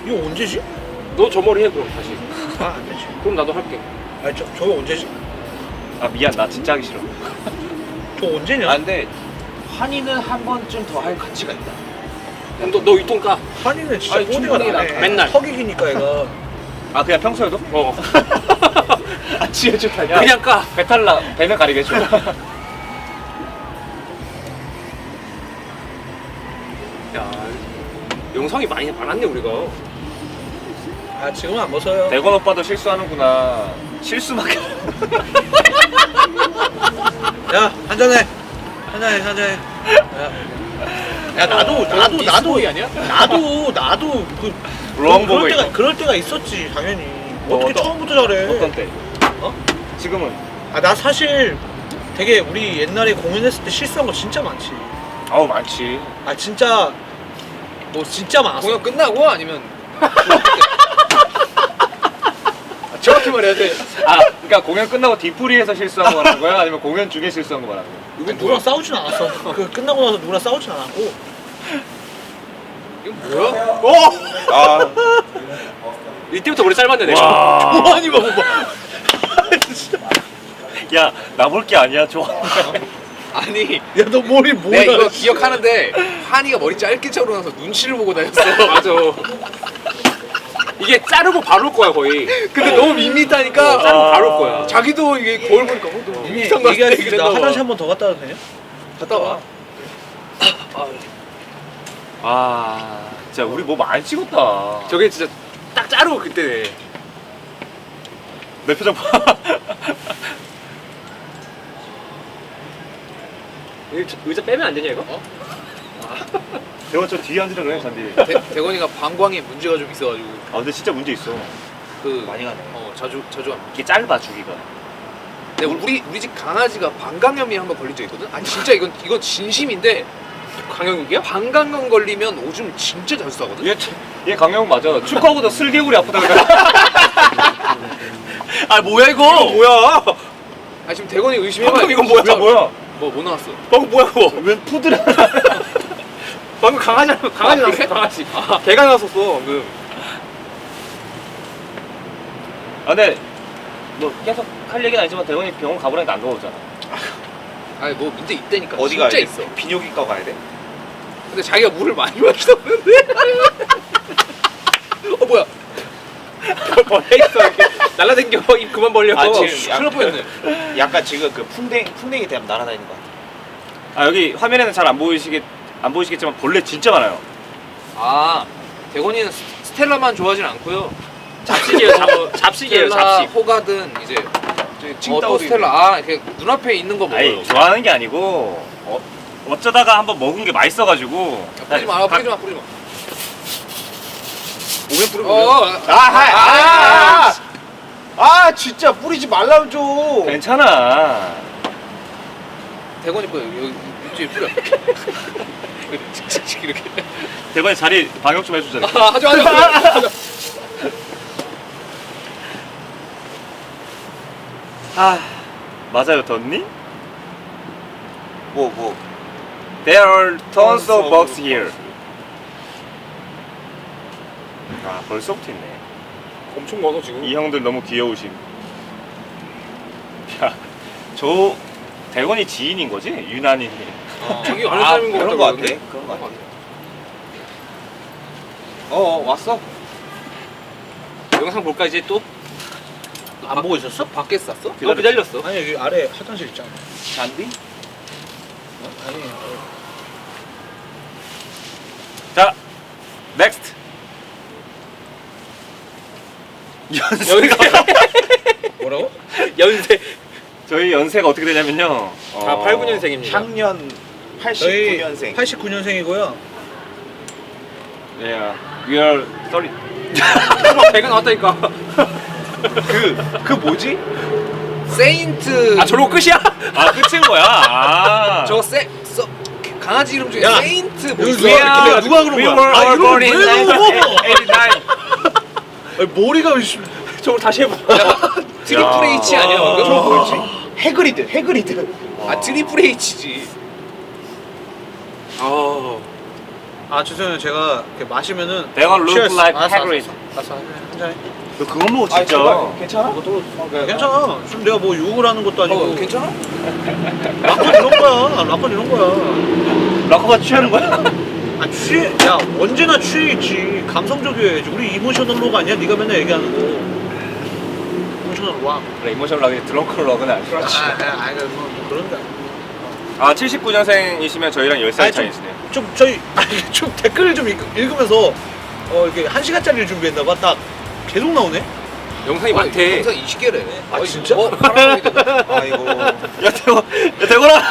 이거 언제지? 너 저 머리 해 그럼 다시. 아, 안 되지. 그럼 나도 할게. 아니, 저거 언제지? 아 미안, 나 진짜 하기 싫어. 저 언제냐? 아, 근데 환희는 한 번쯤 더 할 가치가 있다. 그럼 너 윗돈 까. 환희는 진짜 아니, 꼬리가 충분히 나네. 맨날. 턱이 기니까 얘가. 아 그냥 평소에도? 어. 아 지혜 좋다냐? 그냥 까. 배탈나 배는 가리게 해줘. 야 영상이 많이 많았네 우리가. 아, 지금은 안 벗어요. 대건 오빠도 실수하는구나. 실수밖에. 야, 한잔해. 야, 나도 아니야? 나도 롱 보고 있고. 그럴 때가 있었지, 당연히. 뭐 어떻게 어떤- 처음부터 잘해? 어떤 때? 어? 지금은? 아, 나 사실 되게 우리 옛날에 공연했을 때 실수한 거 진짜 많지. 아우 많지. 아, 진짜 뭐 진짜 많았어. 공연 끝나고 아니면 정확히 말해야지. 아 그러니까 공연 끝나고 뒤풀이해서 실수한 거 말하는 거야? 아니면 공연 중에 실수한 거 말하는 거야? 이거 누구랑 싸우진 않았어. 그 끝나고 나서 누구랑 싸우진 않았고. 이거 뭐야? 아, 이때부터 머리 짧았네 내가. 와. 조한이 봐봐. 야 나 볼 게 아니야 좋아. 아니 야, 너 머리 뭐야? 내가 이거 기억하는데 환희가 머리 짧게 자르고 나서 눈치를 보고 다녔어. 맞아. 이게 자르고 바로 올 거야 거의. 근데 너무 밋밋하니까 자르고 바로 올 거야. 자기도 이게 거울 보니까 너무 밋밋한 거 같아. 얘기하지. 나 화장실 한 번 더 갔다 와도 되냐? 갔다 와. 아 진짜 우리 뭐 많이 찍었다. 저게 진짜 딱 자르고 그때네. 내 표정 봐. 의자 빼면 안 되냐 이거? 대원 저 뒤에 앉으라 그래 잔디. 대건이가 방광에 문제가 좀 있어가지고 아 근데 진짜 문제 있어. 그 많이 가네. 자주 안. 이게 짧아 주기가. 근데 우리 집 강아지가 방광염이 한번 걸린 적 있거든. 아니 진짜 이건 진심인데 강영욱이야? 방광염 걸리면 오줌 진짜 자주 싸거든. 얘 강영 맞아. 축구하고도 슬개구리 아프다 그래. 아 뭐야 이거? 뭐야? 아 지금 대건이 의심해봐. 방금 이건 뭐야? 뭐야? 뭐 나왔어? 방금 뭐야 그거? 왜 푸드라? 방금 강아지 나왔어 강아지. 개가 나왔었어 방금. 아 근데 뭐 계속 할 얘기는 아니지만 대원이 병원 가보라니까 안 가보잖아. 아니 뭐 문제 있다니까. 어디 진짜 가야 돼? 있어. 비뇨기과 가야 돼? 근데 자기가 물을 많이 마시던데. 뭐야? 뭐야 있어 이렇게 날라댕겨 입 그만 벌려. 아, 지금 큰일 날 뻔했네. 약간 지금 그 풍뎅이 때문에 날아다니는 거 같아. 아 여기 화면에는 잘 안 보이시겠지만 벌레 진짜 많아요. 아 대건이는 스텔라만 좋아하진 않고요. 잡식이에요 잡식이에요 스텔라, 잡식. 호가든 이제 또 칭따오리. 스텔라 아 이렇게 눈앞에 있는 거 먹어요. 아니 좋아하는 게 아니고 어쩌다가 한번 먹은 게 맛있어가지고. 뿌리지 마, 뿌리지 마, 뿌리지 마. 몸에 뿌리고. 아 진짜 뿌리지 말라고 좀. 괜찮아. 대건이 거 여기 이쪽에 뿌려. 칙칙칙 이렇게. 대관이 자리 방역 좀 해주잖아. 하자. 아 맞아요 덧니? 뭐. There are tons of bugs here. 아 벌써부터 있네. 엄청 많아 지금. 이 형들 너무 귀여우심. 야, 저 대건이 지인인 거지? 유난히. 자기 아는 사람인 것 그런 같다고 거 같아. 그러는데? 그런 거 같아. 왔어. 영상 볼까 이제 또? 안 보고 있었어? 밖에 쌌어? 너 기다렸어. 아니 여기 아래 화장실 있잖아. 잔디? 아니 자, next. 연세가 뭐라고? 연세. 저희 연세가 어떻게 되냐면요. 아 89년생입니다. 학년 저희 89년생. 89년생이고요. Yeah, we are 30. 배가 나왔다니까. 그 뭐지? 세인트. 아 저러고 끝이야? 아 끝인 거야. 아. 저 강아지 이름 중에 야, 세인트 뭐 여기 있어? 누가 그런 We 거야? were all 이런 born 거 in 왜 외워? 1989. 머리가 씨, 저걸 다시 해봐. 트리플 H 아니야? 저 방금? 뭐지? 해그리드. 아 트리플 H지. 아 죄송해요. 제가 이렇게 마시면은 They all look Cheers. like 알았어, Hagrid. 알았어. 한잔해. 너 그거 먹어 아 진짜. 제발 괜찮아? 괜찮아. 지금 내가 뭐 욕을 하는 것도 아니고. 괜찮아? 라커 이런 거야. 라커 이런 거야. 라커가 취하는 거야? 아 취해. 야 언제나 취해 있지. 감성적이어야지. 우리 이모셔널 록 아니야? 네가 맨날 얘기하는 거. 이모셔널 락. 그래 이모션 락이 드렁큰 락은 아니야. 뭐 그런다. 아 79년생이시면 저희랑 10살 아니, 차이시네. 좀 저희 좀 댓글을 좀 읽으면서 이게 1시간짜리를 준비했나봐. 딱 계속 나오네. 영상이 많대. 영상 20개래. 아, 진짜? 아이고. 야 대건아.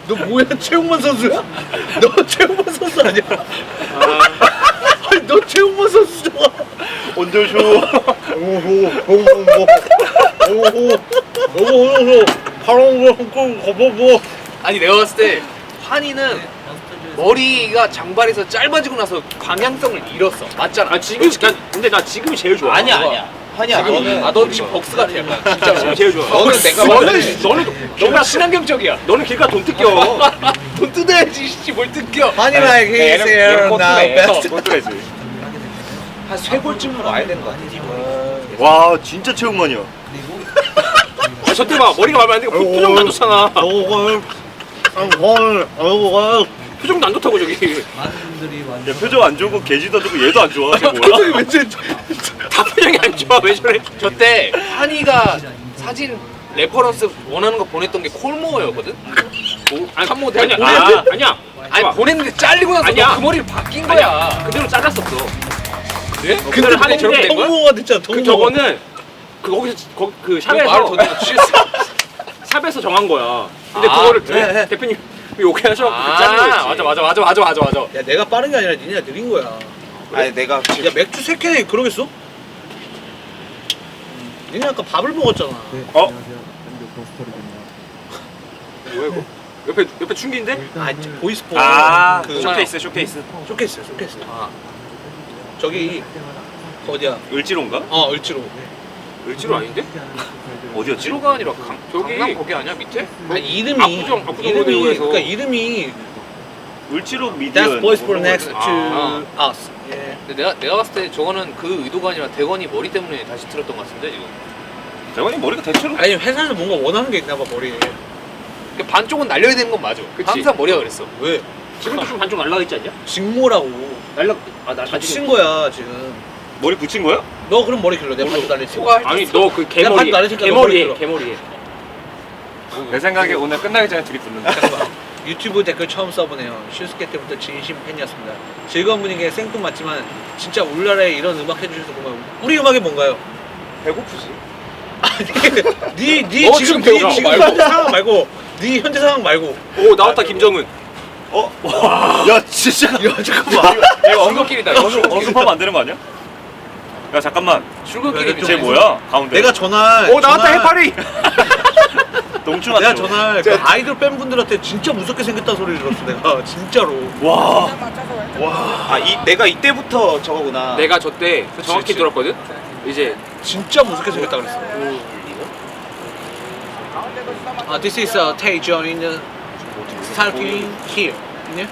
너 뭐야? 최용만 선수야? 너 최용만 선수 아니야? 아니, 너 최용만 선수 좋아. 언제 쇼? 아니 내가 봤을 때 환희는 머리가 장발에서 짧아지고 나서 방향성을 잃었어. 맞잖아. 아 지금 근데 나 지금이 제일 좋아. 아니야. 환희야 너는 너 지금 벅스 같아 약간. 진짜. 지금 제일 좋아. 너는 내가 너는 너가 친환경적이야. 너는 길가 돈 뜯겨. 돈 뜯어야지. 씨, 뭘 뜯겨? Honey like he's here now. Best. 꽃들이지. 한 3골쯤은 와야 되는 거 아니야? 와 진짜 체육만이야. 아, 저때 봐 머리가 마음에 안 들고 표정도 안 좋잖아. 표정도 안 좋다고 저기. 야 표정 안 좋은 거 개지도 좋고 얘도 안 좋아. 쟤 몰라? 다 표정이 안 좋아 왜 저래? 저때 환희가 사진 레퍼런스 원하는 거 보냈던 게 콜모어였거든? 한모 아니야 내가 아니야. 아니 봐봐. 보냈는데 잘리고 나서 아니야. 너 그 머리를 바뀐 거야. 아니야. 그대로 잘랐었어. 그래? 근데 한이 저렇게 된 거야? 덩모가 됐잖아. 그 덩모. 저거는 그 말을 샵에서 더 취했어. 샵에서 정한 거야. 근데 아, 그거를 그래? 대표님 욕해하셔서 짜는 거였지. 맞아. 야 내가 빠른 게 아니라 니네가 느린 거야. 아니 내가 야 맥주 3캔에 그러겠어? 니네 아까 밥을 먹었잖아. 어? 뭐야 이거? 옆에 충기인데? 아 보이스폰 아 그 쇼케이스. 쇼케이스. 아, 저기 어디야? 을지로인가? 을지로. 을지로 아닌데? 어디였지? 지로가 아니라 저기 강남 거기 아니야 밑에? 아니 이름이 압구정 이름이 로데오에서. 그러니까 이름이 을지로 미디어. That's boys for next to 아. us. 예. 근데 내가 봤을 때 저거는 그 의도가 아니라 대건이 머리 때문에 다시 틀었던 것 같은데 지금. 대원이 머리가 대체로 아니 회사에서 뭔가 원하는 게 있나 봐 머리에. 그러니까 반쪽은 날려야 되는 건 맞아. 그치. 항상 머리가 그랬어. 왜? 지금도 좀 반쪽 날라가 있지 않냐? 직모라고. 나 붙인 거야 지금. 머리 붙인 거야? 너 그럼 머리 길러. 내 반도 날릴 수. 소가 아니 너 그 내가 개머리 반도 날리니까 너 머리 길어. 개머리에 내 생각에 오늘 끝나기 전에 둘이 붙는다. 유튜브 댓글 처음 써보네요. 슈스케 때부터 진심 팬이었습니다. 즐거운 분위기에 생뚱맞지만 진짜 우리나라에 이런 음악 해주셔서 고마워요. 우리 음악이 뭔가요? 배고프지? 네 너 지금 지금 배고픈 지금 거 말고. 현재 상황 말고 네 현재 상황 말고. 오 나왔다 김정은 야 진짜. 야 잠깐만. 이거 출근길이다. 언급하면 안 되는 거 아니야? 야 잠깐만. 출근길이 좀 쟤 뭐야? 가운데. 내가 전날 오 나왔다 전날- 해파리 농충 내가 같죠? 전날 그 아이돌 팬분들한테 진짜 무섭게 생겼다는 소리를 들었어 내가 진짜로. 와. 내가 이때부터 저거구나. 내가 저때 정확히 그치. 들었거든? 이제 진짜 무섭게 생겼다 그랬어. This is Taejeon in the starting here. 네?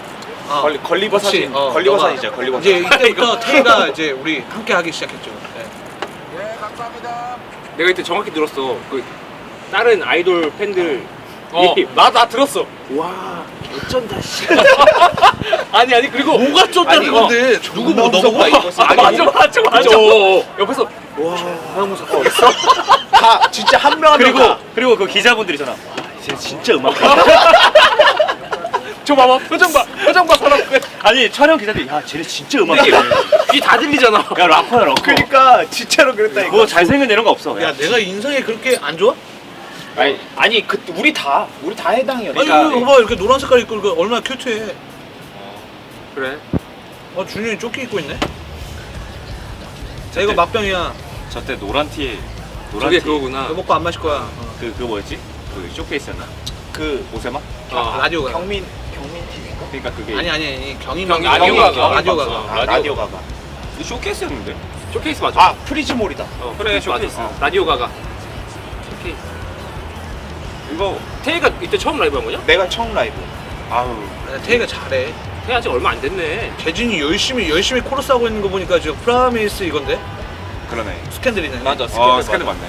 걸리버 그렇지. 사진. 걸리버 너가 사진이죠. 걸리버 이제 사진. 이때부터 태가 이제 우리 함께 하기 시작했죠. 네. 내가 이때 정확히 들었어 그 다른 아이돌 팬들 나 들었어. 와 어쩐다 씨 아니 그리고 뭐가 쫓다는 아니, 건데 누구 뭐 너가 뭐 맞아. 옆에서 다 진짜 한 명 한 명. 그리고 그 기자분들이잖아. 와, 쟤 진짜 음악해. 저 봐봐 표정 봐 사람. 아니 촬영 기자들이 야 쟤네 진짜 음악해. 귀 다 들리잖아 야 락커야 락커. 그러니까 진짜로 그랬다니까. 뭐 잘생긴 이런 거 없어. 야 내가 인상이 그렇게 안 좋아? 아니 그 우리 다 해당이야. 아니 이거 봐봐 이렇게 노란 색깔 입고 이거 얼마나 큐트해. 그래 준현이 조끼 입고 있네. 자 이거 막병이야. 저때 노란 티에 저게 그거구나 이거 먹고 안 마실 거야. 그거 뭐였지? 그 쇼케이스였나? 그 오세마? 라디오가. 경민 TV. 그러니까 그게 아니 경인 라디오가가. 라디오가가. 쇼케이스였는데. 쇼케이스 맞아 아 프리즈몰이다. 그래 쇼케이스 라디오 가가 쇼케이스 이거 태희가 이때 처음 라이브 한 거냐? 내가 처음 라이브. 아우 태희가 잘해. 태희 아직 얼마 안 됐네 재진이 열심히 코러스 하고 있는 거 보니까 지금 프라미스 이건데 그러네. 스캔들이네. 맞아. 스캔들 맞네.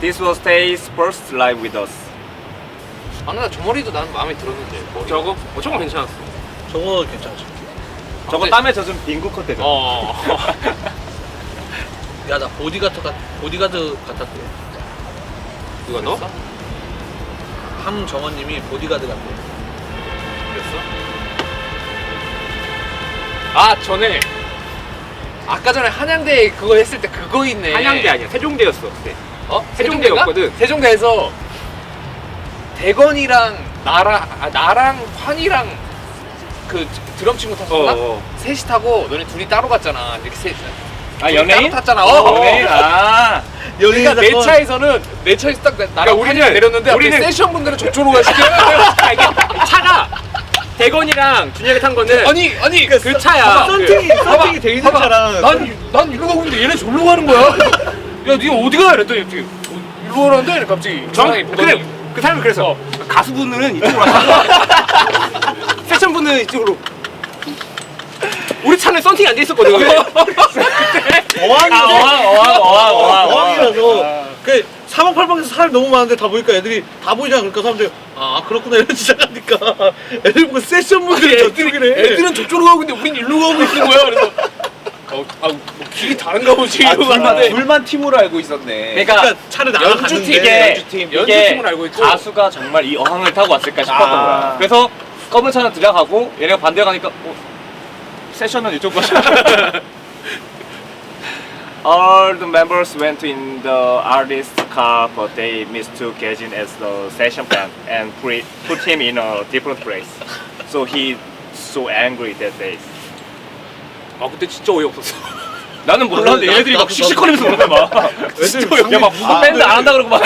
This was Tae's first live with us. 나저 머리도 난 마음에 들었는데. 머리. 저거? 저거 괜찮았어 저거 괜찮지. 저거 근데- 땀에 젖은 빙구 컷대잖아. 야 나 보디가드 같았대. 누가 너? 함정원님이 보디가드 같대. 전에 아까 전에 한양대 그거 했을 때 그거 있네. 한양대 아니야 세종대였어 그때 세종대인가? 세종대였거든. 세종대에서 대건이랑 나랑 환이랑 그 드럼 친구 탔었나? 셋이 타고 너네 둘이 따로 갔잖아. 이렇게 아 연예인? 따로 탔잖아. 연예인. 아. 그러니까 내 차에서는 내 차에서 딱 나랑 그러니까 환이 내렸는데 우리는- 세션 분들은 저쪽으로 가시게. 이게 차가 대건이랑 준혁이 탄 거는 아니 그 차야 썬팅이 돼 있는 차랑. 난 이리로 가고 있는데 얘네 저리로 가는 거야. 야 니가 어디 가? 이랬더니 이렇게 이리로 가는데 갑자기 정확히 그래 그 사람이 그래서 가수분들은 이쪽으로 와서 세션분들은 이쪽으로 우리 차는 썬팅이 안 돼 있었거든 그때 어항이라서 그 사방팔방에서 사람이 너무 많은데 다 보니까 애들이 다 보이잖아. 그러니까 사람들이 아 그렇구나 이런 시작하니까 애들 보고 세션 분들이 저쪽이래. 애들은 저쪽으로 가고 있는데 우린 이리로 가고 있는 거야. 그래서 뭐 길이 다른가 보지 이러고 갔는데 둘만 팀으로 알고 있었네. 그러니까 차를 연주팀. 나가갔는데 연주팀. 이게 연주팀을 알고 있고. 가수가 정말 이 어항을 타고 왔을까 싶었던 아. 거야. 그래서 검은 차는 들어가고 얘네가 반대 가니까 세션은 이쪽 가서 All the members went in the artist's car, but they mistook Gaijin as the session band and put him in a different place. So he so angry that day. 아 그때 진짜 어이없었어. 나는 몰랐는데 나도- 얘네들이 막 나도- 씩씩거리면서 오는 거야 막. 애들 야막 무슨 밴드 안 한다 그러고 막.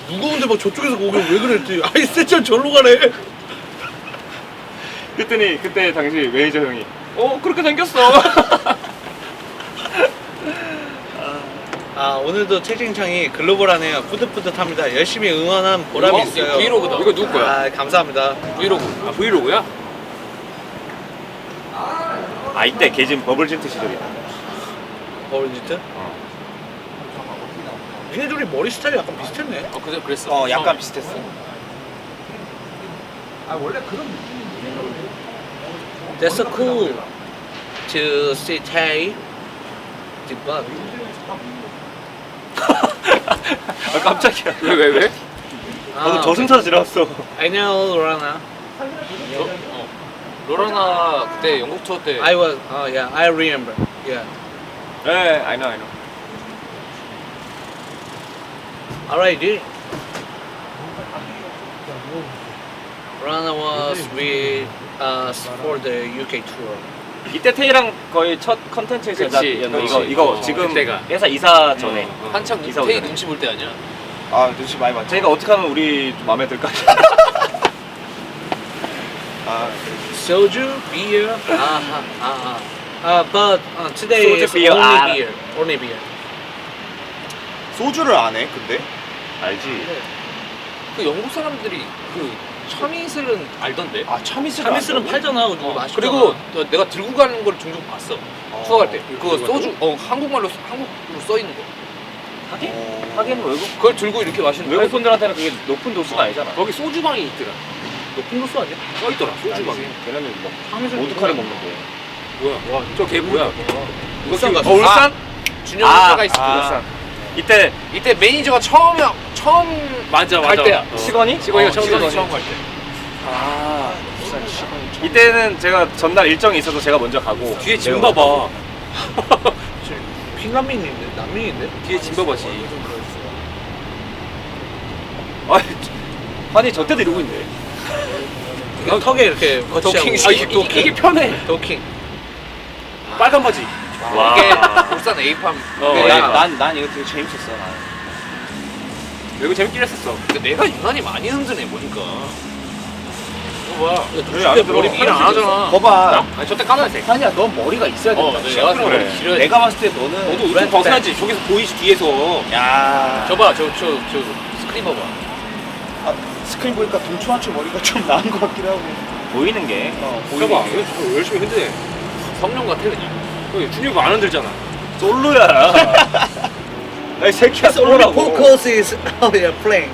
무거운데 막 저쪽에서 오면 왜 그랬지? 아이 세션 절로 가래. 그랬더니 그때 당시 매니저 형이 그렇게 생겼어. 아 오늘도 채팅창이 글로벌하네요. 뿌듯뿌듯합니다. 열심히 응원한 보람이 있어요. 브이로그다. 이거 누구 거야? 아 감사합니다. 브이로그. 아 브이로그야? 아 이때 게진 버블진트 시절이다. 버블지트? 얘네 둘이 머리 스타일이 약간 비슷했네. 그래 그랬어. 약간 비슷했어. That's so cool to see Tay. 뒷밥. 아 깜짝이야. 왜? 나도 저승사 지났어. I know Lorana. 로라나 그때 영국 투어 때. I was. Oh yeah, I remember. Yeah. 네, I know. Alright, dude. Lorana was with us for the UK tour. 이때 테이랑 거의 첫 컨텐츠 제작이었나? 그치. 이거 지금 그때가. 회사 이사 전에. 한창 이사 테이 오전에. 눈치 볼 때 아니야? 아 눈치 많이 봤지. 저희가 어떻게 하면 우리 좀 마음에 들까? 아 Soju, beer. But today Soju, is beer, only beer. Only beer. 소주를 안 해 근데? 알지. 그 영국 사람들이 그 참이슬은 알던데. 아 참이슬. 차미스는 팔잖아. 그리고 맛있잖아. 그리고 또 내가 들고 가는 걸 종종 봤어. 투어 갈 때. 그거 소주 한국으로 써 있는 거. 하긴 외국 그걸 들고 이렇게 마시는 거. 외국 분들한테는 그게 높은 도수가 아니잖아. 거기 소주방이 있더라. 높은 도수 아니야? 써 있더라. 소주방. 걔네는 뭐 참이슬 모두카를 먹는 거야. 뭐야? 와, 저 걔 뭐야? 울산 갔어. 울산? 준영 오빠가 있을 때. 울산. 이때 이때 매니저가 처음 맞아 갈 때야. 시건이? 시건이가 처음 시건이. 처음 갈 때. 아 울산 시간. 이때는 제가 전날 일정이 있어서 제가 먼저 가고 뒤에 짐 봐봐. 핑간민인데? 남민인데? 뒤에 짐 봐봐지. 아니 저 때도 이러고 있네. 그냥 턱에 이렇게 거치하고. 도킹. 이게 편해. 도킹. 빨간 바지. 와. 이게 울산 에이팜. 난 이거 되게 재밌었어. 이거 재밌긴 했었어. 근데 내가 유난히 많이 흔드네 보니까. 이거 봐. 저희 안에 들어. 머리 일 안 하잖아. 봐봐. 아니 저때 까만색. 아니야 넌 머리가 있어야 된다. 내가 그래. 머리 길어야 돼. 내가 봤을 때 너는 너도 좀 벗어나지. 저기서 보이지 뒤에서. 야 저봐 저 스크린 봐봐. 스크린 보니까 동초한초 머리가 좀 나은 것 같긴 하고. 보이는 게 봐봐. 이거 열심히 흔드네. 성룡 같아 그냥. 준혁이 안 흔들잖아. 솔로야. 아니 새끼야 It's only 솔로라고. focus is yeah playing.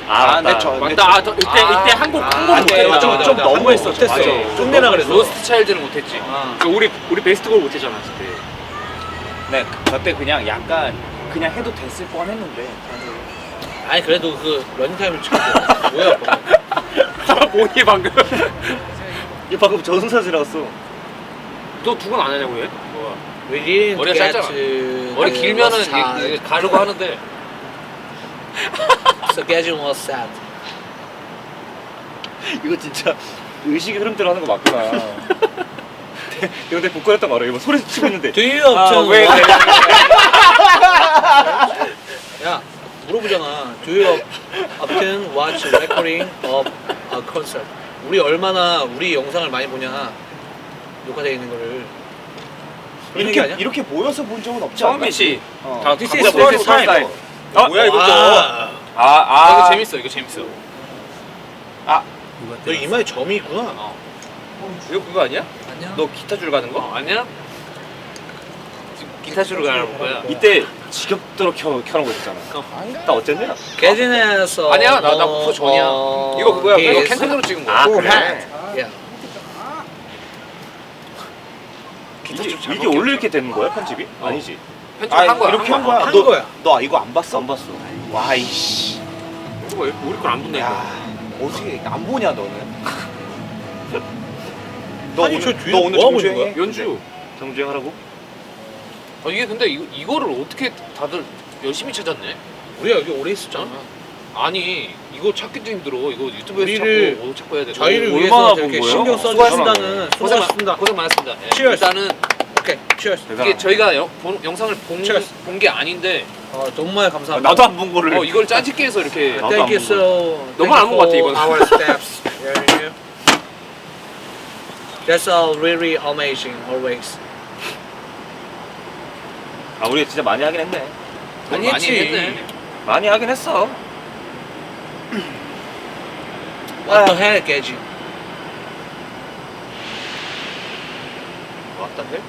아 근데 맞다. 맞다. 이때 한국 맞아, 못했다. 맞아. 좀 너무했어. 못했어. 맞아. 좀 내라 그랬어. 로스트 차일드는 못했지. 우리 베스트걸 못했잖아 그때. 네 저때 그냥 약간 그냥 해도 됐을 뻔했는데. 아니 그래도 그 런타임을 찍었어. 뭐야? 뭐니 방금? 얘 방금 저승사 지나갔어. 너 두 번 안 하냐고 얘? We didn't 머리가 get 짧잖아. to 머리 the 길면은 side. 이게 가르고 하는데. So Gajin was sad. 이거 진짜 의식의 흐름대로 하는 거 맞구나. 이거 내가 부끄럽단 말이야. 이거 소리 치고 있는데. Do you obtain 왜? 야 물어보잖아. Do you often watch recording of a concert? 우리 얼마나 우리 영상을 많이 보냐 녹화되어 있는 거를. 그런 얘기 아니야? 이렇게 모여서 본 적은 없지 않나? 처음이지. 어. 다 This 각자 is 모여서 first 사는 time. 스타일. 뭐야 이것도? 이거 재밌어. 이거 재밌어. 너 이마에 점이 있구나. 이거 그거 아니야? 아니야. 너 기타 줄 가는 거? 아니야? 지금 기타 주러 가는 거야. 이때 지겹도록 켜놓은 거 있잖아. 나 어쨌냐? 게진에서 아니야, 나 그거 전이야. 이거 그거야. 이거 his 캔튼으로 찍은 거야. 아, full 그래? hat. Yeah. 이게 원래 이렇게 되는 거야 편집이? 아니지. 편집한 거야. 이렇게 한 거야. 거야. 한 너, 거야. 너 이거 안 봤어? 안 봤어. 와 이씨. 이거 우리 걸 안 붙네 야 이거. 어떻게 안 보냐 너는? 너 아니, 오늘 저 뒤에 너 오늘 뭐 하고 정주행해? 있는 연주. 정주행하라고? 이게 근데 이거를 어떻게 다들 열심히 찾았네? 우리가 여기 오래 있었잖아. 아니 이거 찾기도 힘들어. 이거 유튜브에서 우리를 찾고 찾고 해야 돼. 저희를 얼마나 위해서 본 이렇게 거예요? 신경 써주신다는 고생 수고하셨습니다. 고생 많았습니다. 예, Cheers. 일단은 오케이, 치얼스. 이게 저희가 영상을 Cheers. 본 게 아닌데 정말 감사합니다. 나도 안 본 거를. 이걸 짜집기 해서 이렇게 나도 Thank you 안 so. 너무 안본것 같아, 이거는. Our steps. Yeah. That's all really amazing always. 아 우리 진짜 많이 하긴 했네. 많이 많이 했지. 했네. 많이 하긴 했어. What the hell, 개지. 왔다 해?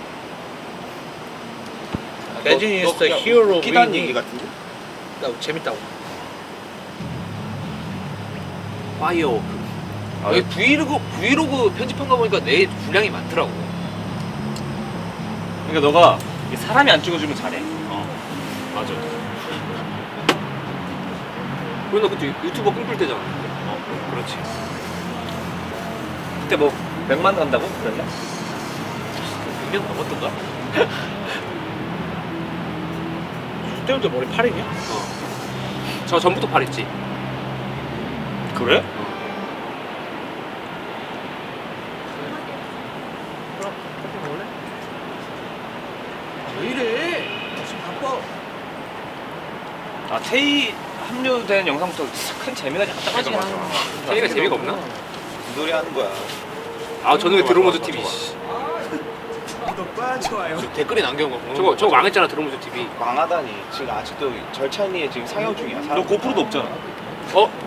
개진 is the hero we 기단 얘기 need. 같은데? 재밌다고. 파이어. 아, 여기 브이로그 편집한 거 보니까 내 분량이 많더라고. 그러니까 너가 이 사람이 안 찍어주면 잘해. 맞아. 그러나 그때 유튜버 꿈꿀 때잖아. 그렇지. 그때 뭐 100만 간다고 그랬나? 100년 넘었던가? 그때부터 머리 파리냐? 저 전부터 바랬지. 그래? 왜 이래? 지금 바빠. 아 테이 합류된 영상부터 큰 재미가 약간 떨어지긴 하는 거. 테이가 재미가 없나? 무슨 소리 하는 거야? 아 저는 왜 드로모즈 TV. 구독과 좋아요. 저 댓글에 남겨온 거. 저거 망했잖아 드로모즈 TV. 망하다니. 지금 아직도 절찬리에 지금 상영 중이야. 너 고프로도 없잖아.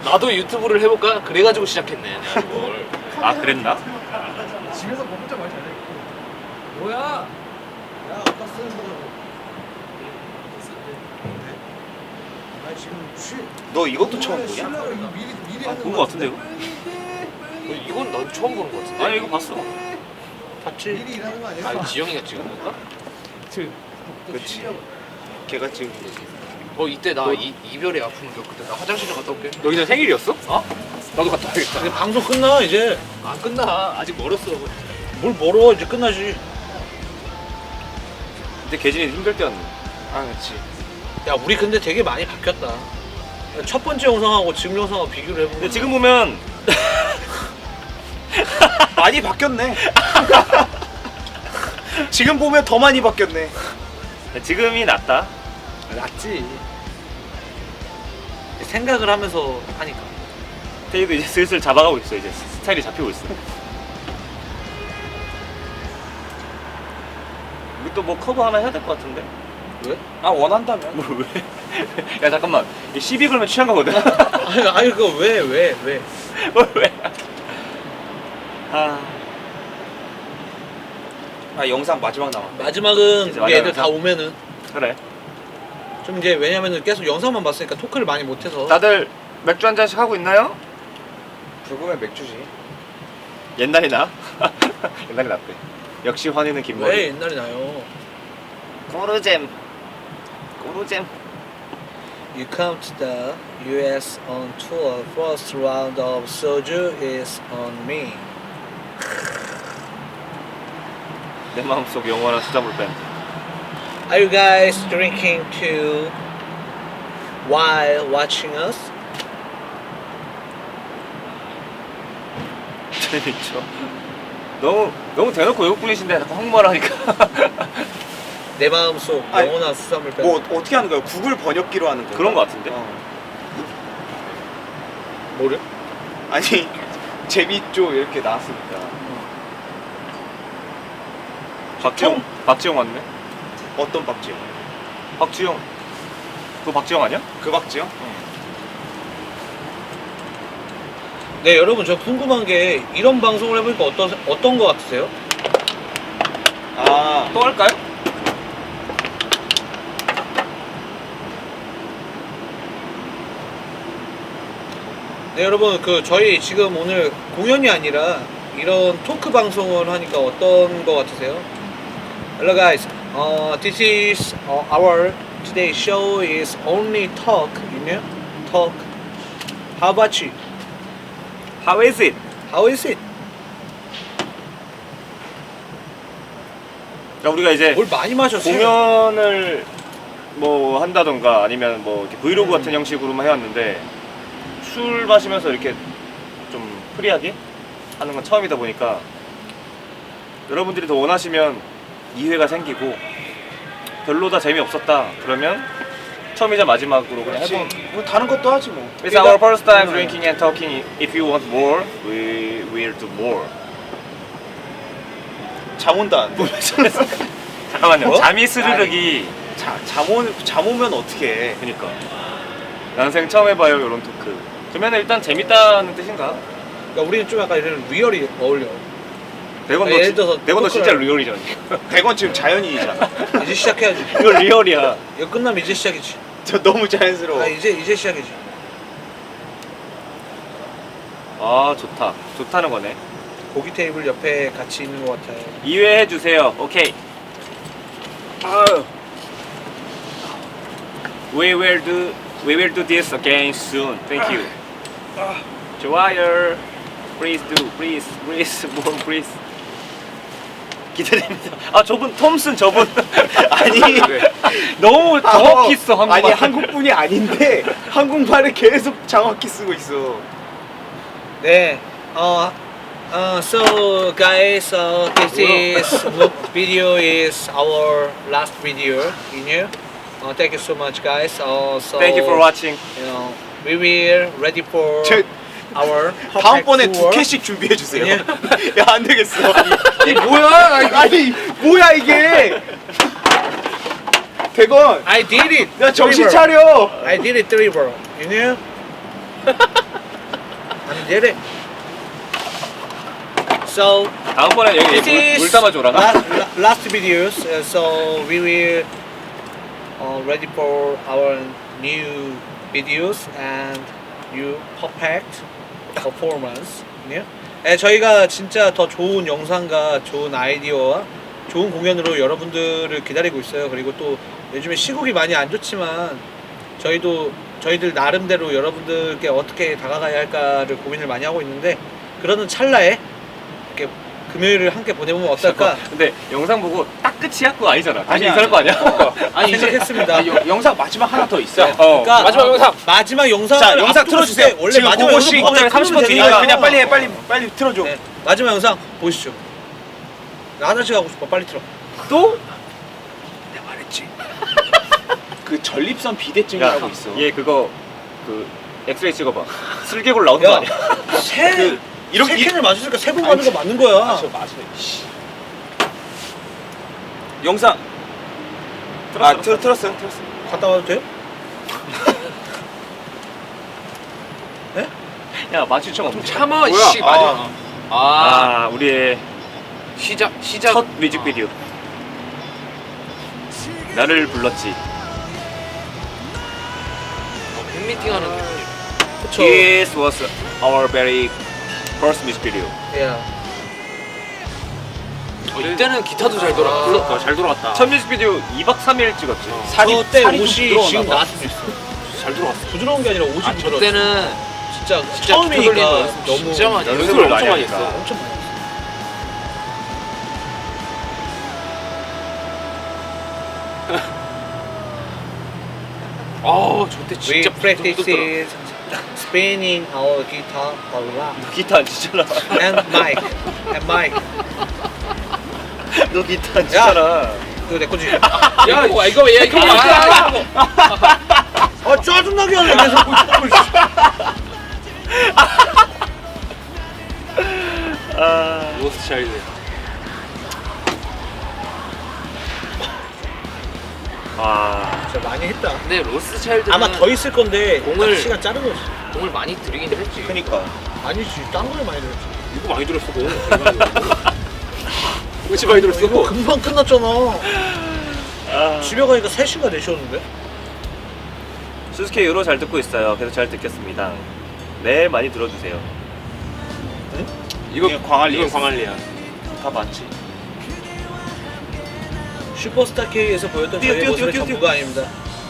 나도 유튜브를 해볼까? 그래가지고 시작했네 내가 이걸. 아 그랬나? 집에서 뭐 혼자 많이 잘 되겠고. 뭐야? 야, 아빠 쓰는 거라고. 나 지금 너 이것도 처음 보냐? 미리 본 거 같은데 이거? 이건 난 처음 보는 거 같은데. 아니 이거 봤어. 봤지? 미리 일하는 거 아니야? 아니 지영이가 찍은 건가? 그렇지. 걔가 지금 이때 나 이별의 아픔을 겪을 때 나 화장실 좀 갔다 올게. 너 이날 생일이었어? 나도 갔다 와야겠다. 근데 방송 끝나 이제. 안 끝나. 아직 멀었어. 뭘 멀어 이제 끝나지. 그때 계진이 힘들 때였네. 아 그렇지. 야 우리 근데 되게 많이 바뀌었다. 첫 번째 영상하고 지금 영상하고 비교를 해보면. 근데 지금 보면 많이 바뀌었네. 지금 보면 더 많이 바뀌었네. 지금이 낫다. 낫지. 생각을 하면서 하니까. 테이도 이제 슬슬 잡아가고 있어. 이제 스타일이 잡히고 있어. 우리 또 뭐 커버 하나 해야 될 것 같은데? 왜? 아 원한다면. 뭘 왜? 야 잠깐만. 이 시비 걸면 취한 거거든. 아니 그거 왜? 뭘 왜? 아. 아 영상 마지막 남았다. 마지막은 이제 우리 애들 마지막 다 오면은 그래. 좀 이제 왜냐면은 계속 영상만 봤으니까 토크를 많이 못해서. 다들 맥주 한 잔씩 하고 있나요? 죽으면 맥주지. 옛날이 나? 옛날이 낫대. 역시 환희는 긴머리. 왜 옛날이 나요? 꼬르잼. 꼬르잼. You come to the US on tour. First round of soju is on me. 내 마음속 영원한 수자물 밴드. Are you guys drinking too while watching us? 재밌죠. 너무 대놓고 외국분이신데 자꾸 한국말 하니까. 내 마음속 아니, 영원한 수산물 밴드. 뭐 어떻게 하는 거야? 구글 번역기로 하는 거야? 그런 거 같은데? 뭐래? 아니 재밌죠 이렇게 나왔으니까. 박지영 왔네. 어떤 박지영? 박지영. 너 박지영 아니야? 그 박지영? 네 여러분 저 궁금한 게 이런 방송을 해보니까 어떤 거 같으세요? 아 또 할까요? 네 여러분 저희 지금 오늘 공연이 아니라 이런 토크 방송을 하니까 어떤 거 같으세요? Hello guys, this is our today's show is only talk, you know? Talk. How about you? How is it? How is it? 그러니까 우리가 이제 뭘 많이 마셔. 공연을 뭐 한다던가 아니면 뭐 이렇게 브이로그 같은 형식으로만 해왔는데 술 마시면서 이렇게 좀 프리하게 하는 건 처음이다 보니까 여러분들이 더 원하시면 2회가 생기고 별로다 재미없었다 그러면 처음이자 마지막으로 그냥 해본. 뭐 다른 것도 하지 뭐. It's our first time drinking and talking. If you want more, we will do more. 잠 온다. 잠깐만요. 뭐? 잠이 스르륵이. 잠 오면 어떻게 해? 그니까 난생 처음 해봐요 이런 토크. 그러면 일단 재밌다는 뜻인가? 그러니까 우리는 좀 약간 이런 리얼이 어울려. 대건 예를 들어서 대건 너 진짜 토크를- 리얼이잖아. 100원 지금 자연인이잖아. 이제 시작해야지. 이거 리얼이야. 이거 끝나면 이제 시작이지. 저 너무 자연스러워. 아 이제 시작이지. 아 좋다. 좋다는 거네. 고기 테이블 옆에 같이 있는 것 같아요. 2회 해주세요. 오케이. 아유. We will do this again soon. Thank you. 좋아요. Please do. Please more please. 기다립니다. 아 저분 톰슨 저분 아니 너무 정확히 써 한국말. 아니 한국분이 아닌데 한국말을 계속 정확히 쓰고 있어. 네. So guys, this is video is our last video. You know. Thank you so much, guys. So Thank you for watching. You know, we will ready for 저 our 다음번에 tour. 2캔씩 준비해 주세요. 예. 야 안 되겠어. 이 뭐야? 아니 뭐야 이게? 대건. I did it. 야 정신 deliver. 차려. I did it, deliver. You know. I did it. So 다음번에 여기 this is 물 담아줘라. last videos. So we will ready for our new videos and new perfect performance. 네, 저희가 진짜 더 좋은 영상과 좋은 아이디어와 좋은 공연으로 여러분들을 기다리고 있어요. 그리고 또 요즘에 시국이 많이 안 좋지만 저희들 나름대로 여러분들께 어떻게 다가가야 할까를 고민을 많이 하고 있는데 그러는 찰나에 이렇게 금요일을 함께 보내보면 어떨까? 근데 영상 보고 딱 끝이야? 그거 아니잖아. 다시 아니야. 이상할 거 아니야? 아니 생각했습니다. 아, 영상 마지막 하나 더 있어. 그러니까 마지막 영상. 마지막 영상을 자 영상 앞두고 틀어주세요. 있을 때 원래 지금 마지막 보고 영상 씨 보고 어차피 그냥 30분 틀면 뒤니까 되니까. 그냥 빨리 틀어줘. 네, 마지막 영상 보시죠. 나 화장실 가고 싶어. 빨리 틀어. 또? 내가 말했지. 그 전립선 비대증이라고 있어. 얘 그거 그 엑스레이 찍어봐. 슬개골 나오는 거 야, 아니야? 세 이렇게 캔을 마셨으니까 세 번 가는 거 맞는 거야. 마셔. 영상. 틀었어. 갔다 와도 돼요? 야 마취청 좀 없네. 참아 뭐야? 씨 마지막. 아 우리의 시작. 첫 뮤직비디오. 나를 불렀지. 팬미팅하는 느낌. 그쵸. This was our very first music video. 야, 이때는 기타도 잘 돌아갔어. 잘 돌아갔다. 첫 뮤직비디오 2박 3일 찍었지. 저때 살이 좀 옷이 들어오나 지금 봐. 나왔으면 있어. 잘 돌아갔어. 부드러운 게 아니라 옷이 아, 부드러워. 저때는 진짜 진짜 기타 돌리는 처음이니까 거 너무 진짜 많이 연습을 연습을 많이 엄청 많이 하니까. 했어. 엄청 많이 했어. 저때 We 진짜 practice spinning our guitar a lot. 기타 안 치잖아. And mic. 너 기타 안 치잖아. 이거 내 거지. 야 이거 아 짜증나게 하네 계속. 아, 로스트 차일드. 아, 진짜 많이 했다. 근데 로스트 차일드는 아마 더 있을 건데 공을- 딱 시간 자른 거지. 공을 많이 들이긴 했지. 그니까. 아니지, 딴 거에 많이 들었지. 이거 많이 들었어. 그치 많이 들었어. 이거 금방 끝났잖아. 아. 집에 가니까 3시간 내쉬었는데? 수스케 유로 잘 듣고 있어요. 계속 잘 듣겠습니다. 네, 많이 들어주세요. 이거 광안리. 이건 광안리야. 다 맞지? 슈퍼스타 K에서 보였던 뛰어, 저희의 뛰어, 모습은 뛰어, 전부가 아닙니다.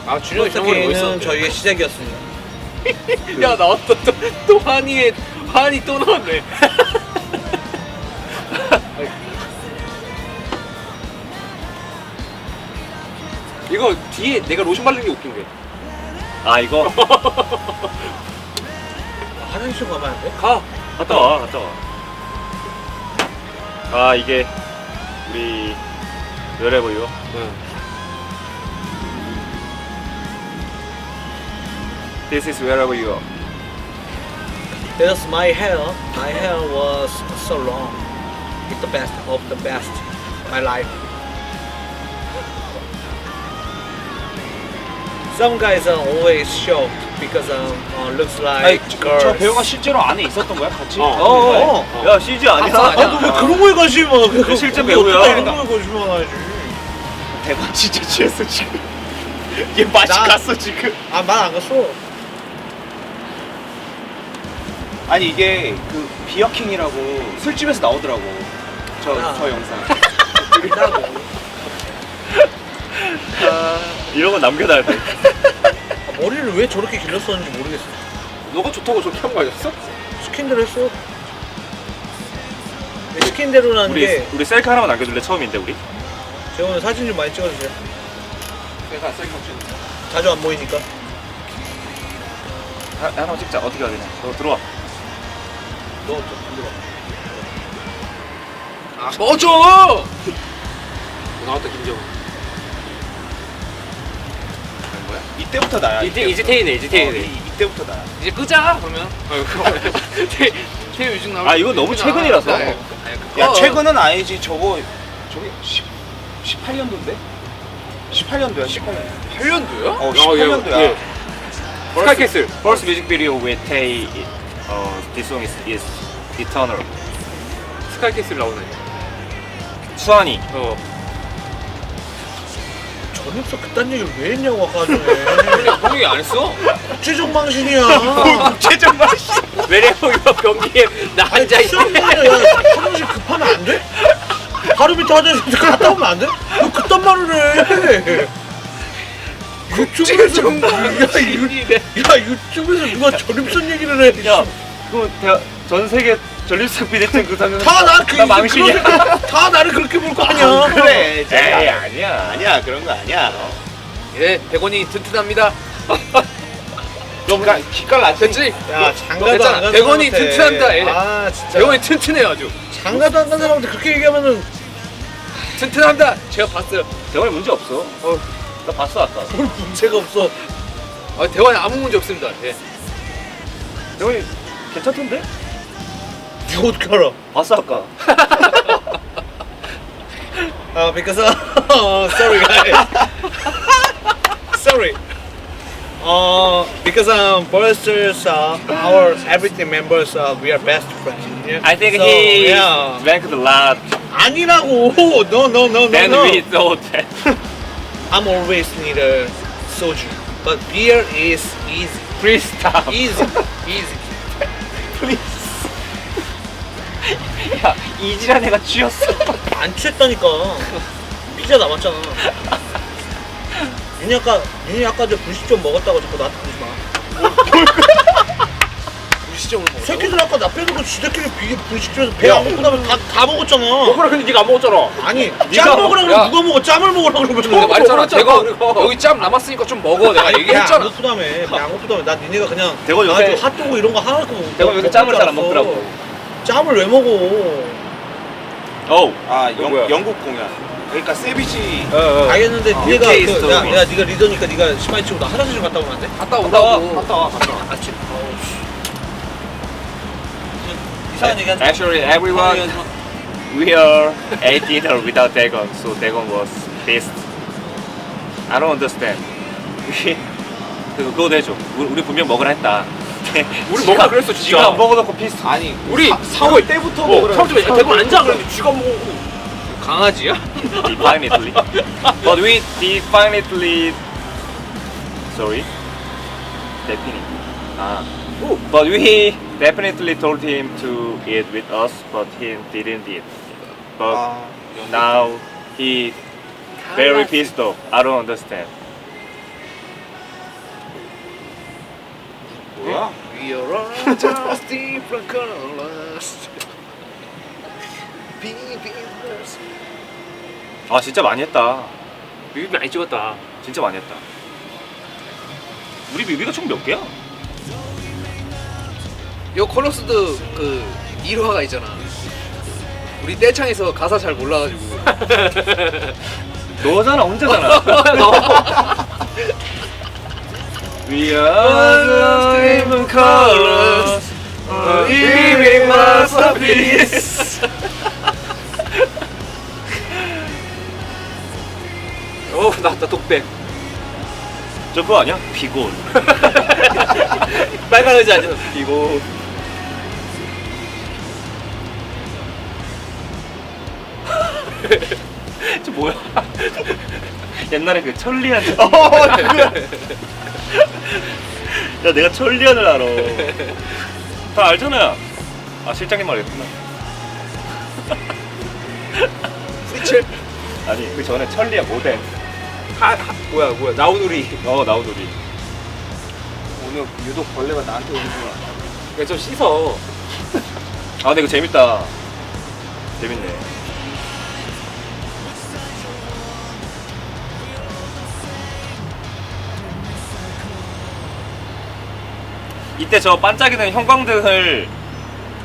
아 준영이 슈퍼스타 저번에 뭐 K는 있었는데. 저희의 시작이었습니다. 야 나왔다 또 한이 또 나왔네. 이거 뒤에 내가 로션 바르는 게 웃긴 게. 아 이거 화장실 가면 안 돼? 가. 갔다 와 갔다 와. 아 이게 우리 wherever you are. This is wherever you are. That's my hair. My hair was so long. It's the best of the best. My life. Some guys are always shocked because looks 아니, like 저 girls. 배우가 실제로 안에 있었던 거야 같이? 어. 야 CG 아니야? 너 왜 그런 거에 관심이 많아? 그 실제 배우야. 그런 거에 관심이 많아야지. 대박 진짜 취했어 지금. 얘 맛이 나- 갔어 지금. 아, 말 안 갔어. 아니 이게 그 비어킹이라고 술집에서 나오더라고. 저 영상. 이런 건 남겨놔야 돼. 머리를 왜 저렇게 길렀었는지 모르겠어. 너가 좋다고 저렇게 한 거 아니었어? 스킨대로 했어. 스킨대로라는 게 우리 셀카 하나만 남겨줄래? 처음인데 우리? 제가 오늘 사진 좀 많이 찍어주세요. 내가 셀카 찍. 자주 안 보이니까. 하나만 찍자. 어떻게 해야 되냐? 너 들어와. 너 좀. 아 꺼져! 나왔다 김정은. 뭐야? 이때부터 나야. 이제 테이네 이제 테이네. 이때부터 나야. 이제 끄자 그러면. 테이 요즘 나올. 아, 이건 너무 최근이라서. 야 최근은 아니지. 저기 18년도인데? 18년도야 18년. 8년도야? 어 18년도야. 스카이캐슬. First music video with Tay. This song is eternal. 스카이캐슬 나오네. 수환이. 전입서 그딴 얘기를 왜 했냐고 아까 전에. 그런 얘기 안 했어? 국제적 망신이야. 최종 맛이. 왜냐면 이거 변기에 나 앉아 있어. 야, 화장실 급하면 안 돼? 바로 밑에 화장실 갔다 오면 안 돼? 너 그딴 말을 해. 유튜브에서 유튜브에서 누가 전입선 얘기를 해. 야, 그거 전 세계 전립선 비대증 그 사람. 나 망신이야. 다 나를 그렇게 볼 거 아니야. 그래. 에이 아니야. 아니야 그런 거 아니야. 예, 백원이 튼튼합니다. 기깔 났지. 됐지? 야, 장가도 됐잖아. 안 간 백원이 사람한테. 튼튼한다, 얘. 아, 진짜. 백원이 튼튼해요 아주. 장가도 안 간 사람한테 그렇게 얘기하면은 튼튼합니다. 제가 봤어요. 대원이 문제 없어. 나 봤어 아까. 뭘 문제가 없어. 대원이 아무 문제 없습니다. 예. 대원이 괜찮던데? 네가 어떻게 알아? 봤어 아까. Because sorry guys. Sorry. Because Foresters our everything members we are best friends. Yeah? I think So, he yeah. drank a lot. 아니라고. No. Then we thought that. I'm always need a soju, but beer is easy. Please stop. Easy. 야, 이지란 애가 쥐었어. 안 취했다니까. 피자 남았잖아. 윤희 아까 저 분식점 먹었다고 자꾸 나한테 그러지 마. 무시점을 먹어. 새끼들 아까 나 빼놓고 지들끼리 분식점에서 배 안 먹고 나면 다 먹었잖아. 먹으라 근데 네가 안 먹었잖아. 아니 짬 먹으라 야. 그러면 누가 먹어? 짬을 먹으라 근데 그러면 말했잖아. 내가 여기 짬 남았으니까 좀 먹어. 내가 배 안 얘기했잖아. 고프다며. 배 안 고프다며. 난 니네가 그냥 대건 요새- 아주 핫도그 이런 거 하나 갖고 대건 요새 짬을 잘 안 먹더라고. 짬을 왜 먹어? 어우. 아 누구야? 영국 공연. 그러니까 세비지. 알겠는데 니네가 UK 야 스토리. 니가 리더니까 니가 심하게 치고 나 화장실 좀 갔다 오면 안 돼? 갔다 오라고. 갔다 와. 아침 이상한 얘기 하지 마. Actually, everyone, we are 18 or without Dagon, so Dagon was pissed. I don't understand. 그거 내줘. 우리 분명 먹으라 했다. 우리 먹으라 그랬어, 진짜. 지가 안 먹어놓고 피스. 아니 우리 4월 때부터 먹으라. 사람들 왜 대본 앉아 그랬는데 쥐가 먹고. 강아지야? Definitely. But we definitely. Sorry. Definitely. But we definitely told him to eat with us, but he didn't eat. But 아, now he very pissed off. I don't understand. 뭐야? We are all just different colors. 아 진짜 많이 했다. 뮤비 많이 찍었다. 진짜 많이 했다. 우리 뮤비가 총 몇 개야? 요 컬러스도 그 1화가 있잖아. 우리 떼창에서 가사 잘 몰라가지고. 너잖아, 혼자잖아. We are the same colors, a living masterpiece. 나 독백. 저 그거 아니야? 비골. 빨간 의자 앉아서. 비골. 저 뭐야? 옛날에 그 천리안. 야, 내가 천리안을 알아. 다 알잖아. 아, 실장님 말했구나. 스위치. 아니, 그 전에 천리안 모델. 뭐야 나우누리. 나우돌이. 오늘 유독 벌레가 나한테 오는구나. 그냥 좀 씻어. 아, 근데 이거 재밌다. 재밌네. 이때 저 반짝이는 형광등을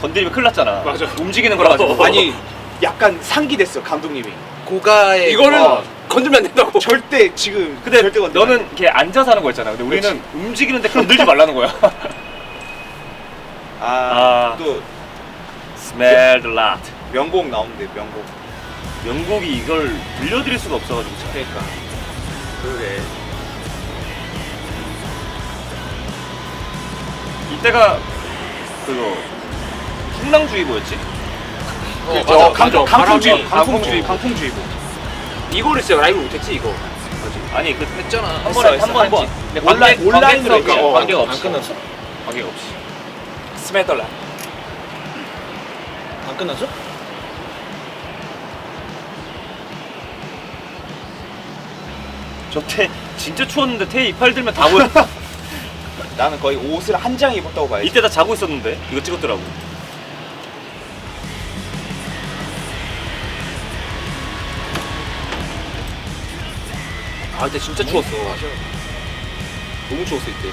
건드리면 큰일 났잖아. 맞아. 움직이는 거라 가지고. 아니 약간 상기됐어 감독님이. 고가의 이거는 어. 건들면 안 된다고. 절대 지금 근데 절대 건드리면 너는 이렇게 앉아서 하는 거였잖아. 근데 우리는 그렇지. 움직이는데 건들지 말라는 거야. 아. 또 Smell the lot. 명곡 나오는데 명곡. 영국이 이걸 들려드릴 수가 없어가지고. 참. 그러니까. 그러게. 이때가 그거 풍랑주의보였지? 맞아. 강풍주의, 바람이- 강풍주의, 강풍주의. 강풍주의보. 이거를 진짜 라이브 못했지 이거. 아니 그 했잖아. 한 번에 했어, 한 번 한 번. 했지. 근데 관객 온라인으로 관객 했지. 관객 안 없이. 끝났어? 관객 없이. 스매더라. 안 끝났어? 저 태 진짜 추웠는데 태 이팔 들면 다 보여. 나는 거의 옷을 한 장 입었다고 봐야지. 이때 다 자고 있었는데 이거 찍었더라고. 아 근데 진짜 추웠어. 너무 추웠어 이때.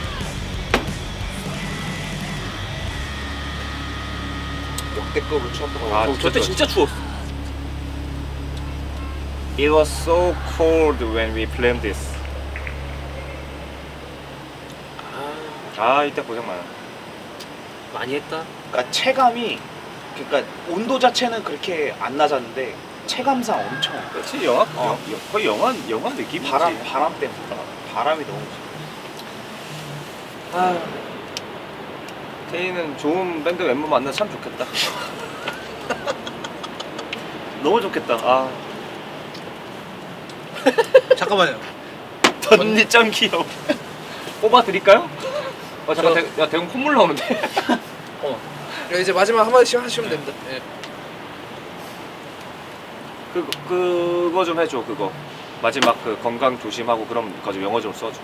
역대급으로 추웠던 거. 아, 저때 진짜 추웠어. It was so cold when we filmed this. 아 이때 고생 많아. 많이 했다. 그러니까 체감이 그러니까 온도 자체는 그렇게 안 낮았는데 체감상 엄청 그렇지 영화 어. 거의 영화 느낌이지. 바람 때문에 바람이 너무 아, 태희는 좋은 밴드 멤버 만나서 참 좋겠다. 너무 좋겠다. 아, 잠깐만요. 던니 짱 귀여워. 뽑아 드릴까요? 잠깐 야 대웅 콧물 나오는데. 야, 이제 마지막 한마디씩 하시면 됩니다. 예. 그거 좀 해줘. 그거 마지막 그 건강 조심하고 그럼 거 좀 영어 좀 써줘.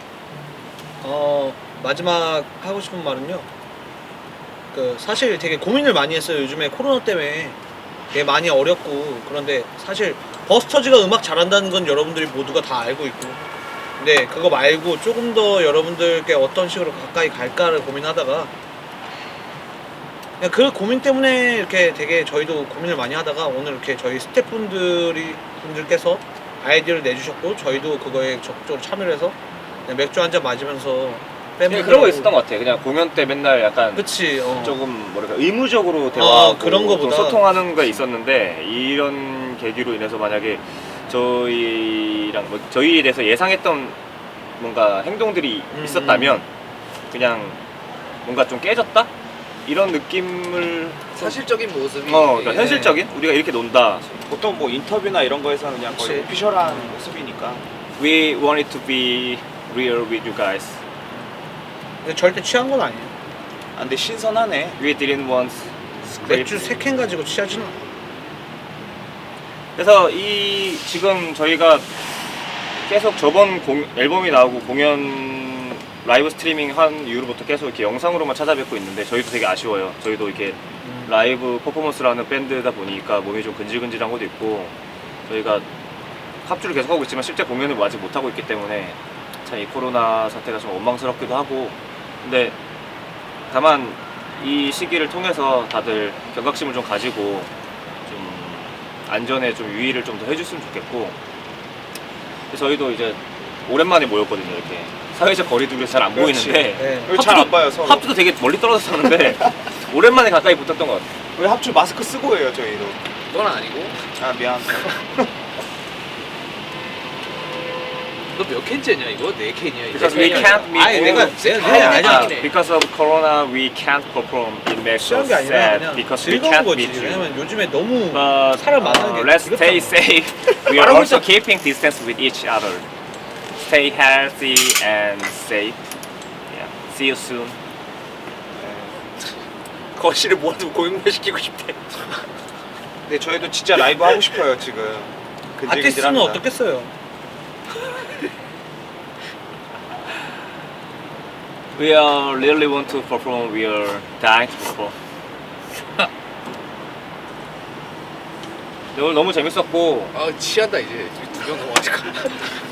마지막 하고 싶은 말은요. 그 사실 되게 고민을 많이 했어요. 요즘에 코로나 때문에 되게 많이 어렵고 그런데 사실 버스터즈가 음악 잘한다는 건 여러분들이 모두가 다 알고 있고 근데 그거 말고 조금 더 여러분들께 어떤 식으로 가까이 갈까를 고민하다가 그냥 그 고민 때문에 이렇게 되게 저희도 고민을 많이 하다가 오늘 이렇게 저희 스태프분들께서 아이디어를 내주셨고 저희도 그거에 적극적으로 참여를 해서 그냥 맥주 한잔 맞으면서 그냥 그런 거 있었던 것 같아. 그냥 공연 때 맨날 약간 그치 조금 뭐랄까 의무적으로 대화하고 그런 거보다. 좀 소통하는 게 있었는데 이런 계기로 인해서 만약에 저희랑 뭐 저희에 대해서 예상했던 뭔가 행동들이 있었다면 그냥 뭔가 좀 깨졌다 이런 느낌을 사실적인 모습이 그러니까 현실적인 우리가 이렇게 논다. 보통 뭐 인터뷰나 이런 거에서는 그냥 거의 그치. 오피셜한 모습이니까. We wanted to be real with you guys. 근데 절대 취한 건 아니에요. 아, 근데 신선하네. We didn't want 맥주 script. 3캔 가지고 취하지는 않아. 그래서 이 지금 저희가 계속 저번 앨범이 나오고 공연 라이브 스트리밍 한 이후로부터 계속 이렇게 영상으로만 찾아뵙고 있는데 저희도 되게 아쉬워요. 저희도 이렇게 라이브 퍼포먼스를 하는 밴드다 보니까 몸이 좀 근질근질한 것도 있고 저희가 합주를 계속 하고 있지만 실제 공연을 아직 못 하고 있기 때문에 참 이 코로나 사태가 좀 원망스럽기도 하고, 근데 다만 이 시기를 통해서 다들 경각심을 좀 가지고 좀 안전에 좀 유의를 좀 더 해줬으면 좋겠고, 저희도 이제 오랜만에 모였거든요. 이렇게 사회적 거리두기 잘 안 그렇지. 보이는데 네. 여기 잘 안 봐요 서로. 합주도 되게 멀리 떨어져 사는데 오랜만에 가까이 붙었던 것 같아요. 우리 합주 마스크 쓰고 해요 저희도. 넌 아니고. 아 미안. 너 몇 캔째냐 이거? 4캔이야 이거. Because we can't meet. 아니 내가 아니야. Because of corona, we can't perform. It makes 쉬운 us 게 아니라 sad 그냥 because we 즐거운 can't 거지. meet you. 왜냐면 요즘에 너무 But 사람 만나는 게 let's stay 지겹잖아. safe. We are also keeping distance with each other. Stay healthy and safe. Yeah. See you soon. 거실을 모아두고 고용시키고 싶대. 네 저희도 진짜 라이브 하고 싶어요 지금. 아티스트는 근질근질합니다. 어떻겠어요? We are really want to perform. We are dying to perform. 오늘 너무 재밌었고 아 취한다 이제. 2명 넘어가니까.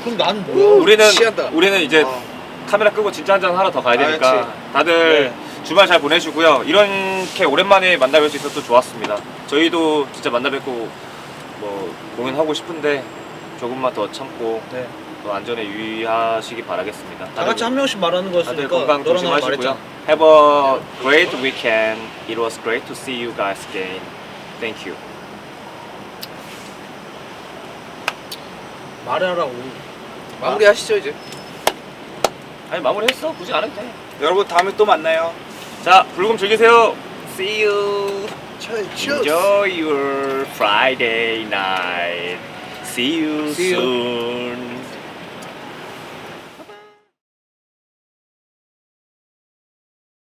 그럼 난 뭐야? 취한다. 우리는 이제 어. 카메라 끄고 진짜 한잔 하러 더 가야 아, 되니까 그렇지. 다들 네. 주말 잘 보내시고요. 이렇게 오랜만에 만나뵐 수 있어서 좋았습니다. 저희도 진짜 만나 뵙고 뭐 공연하고 싶은데 조금만 더 참고 네. 또 안전에 유의하시기 바라겠습니다. 다 같이 한 명씩 말하는 다들 거였으니까 건강 너랑 나랑 조심하시고요. 말했잖아. Have a great weekend. It was great to see you guys again. Thank you. 말하라고. 마무리하시죠 이제. 아니 마무리했어. 굳이 안 해도 돼. 여러분 다음에 또 만나요. 자, 불금 즐기세요. See you. Enjoy your Friday night. See you See you. soon.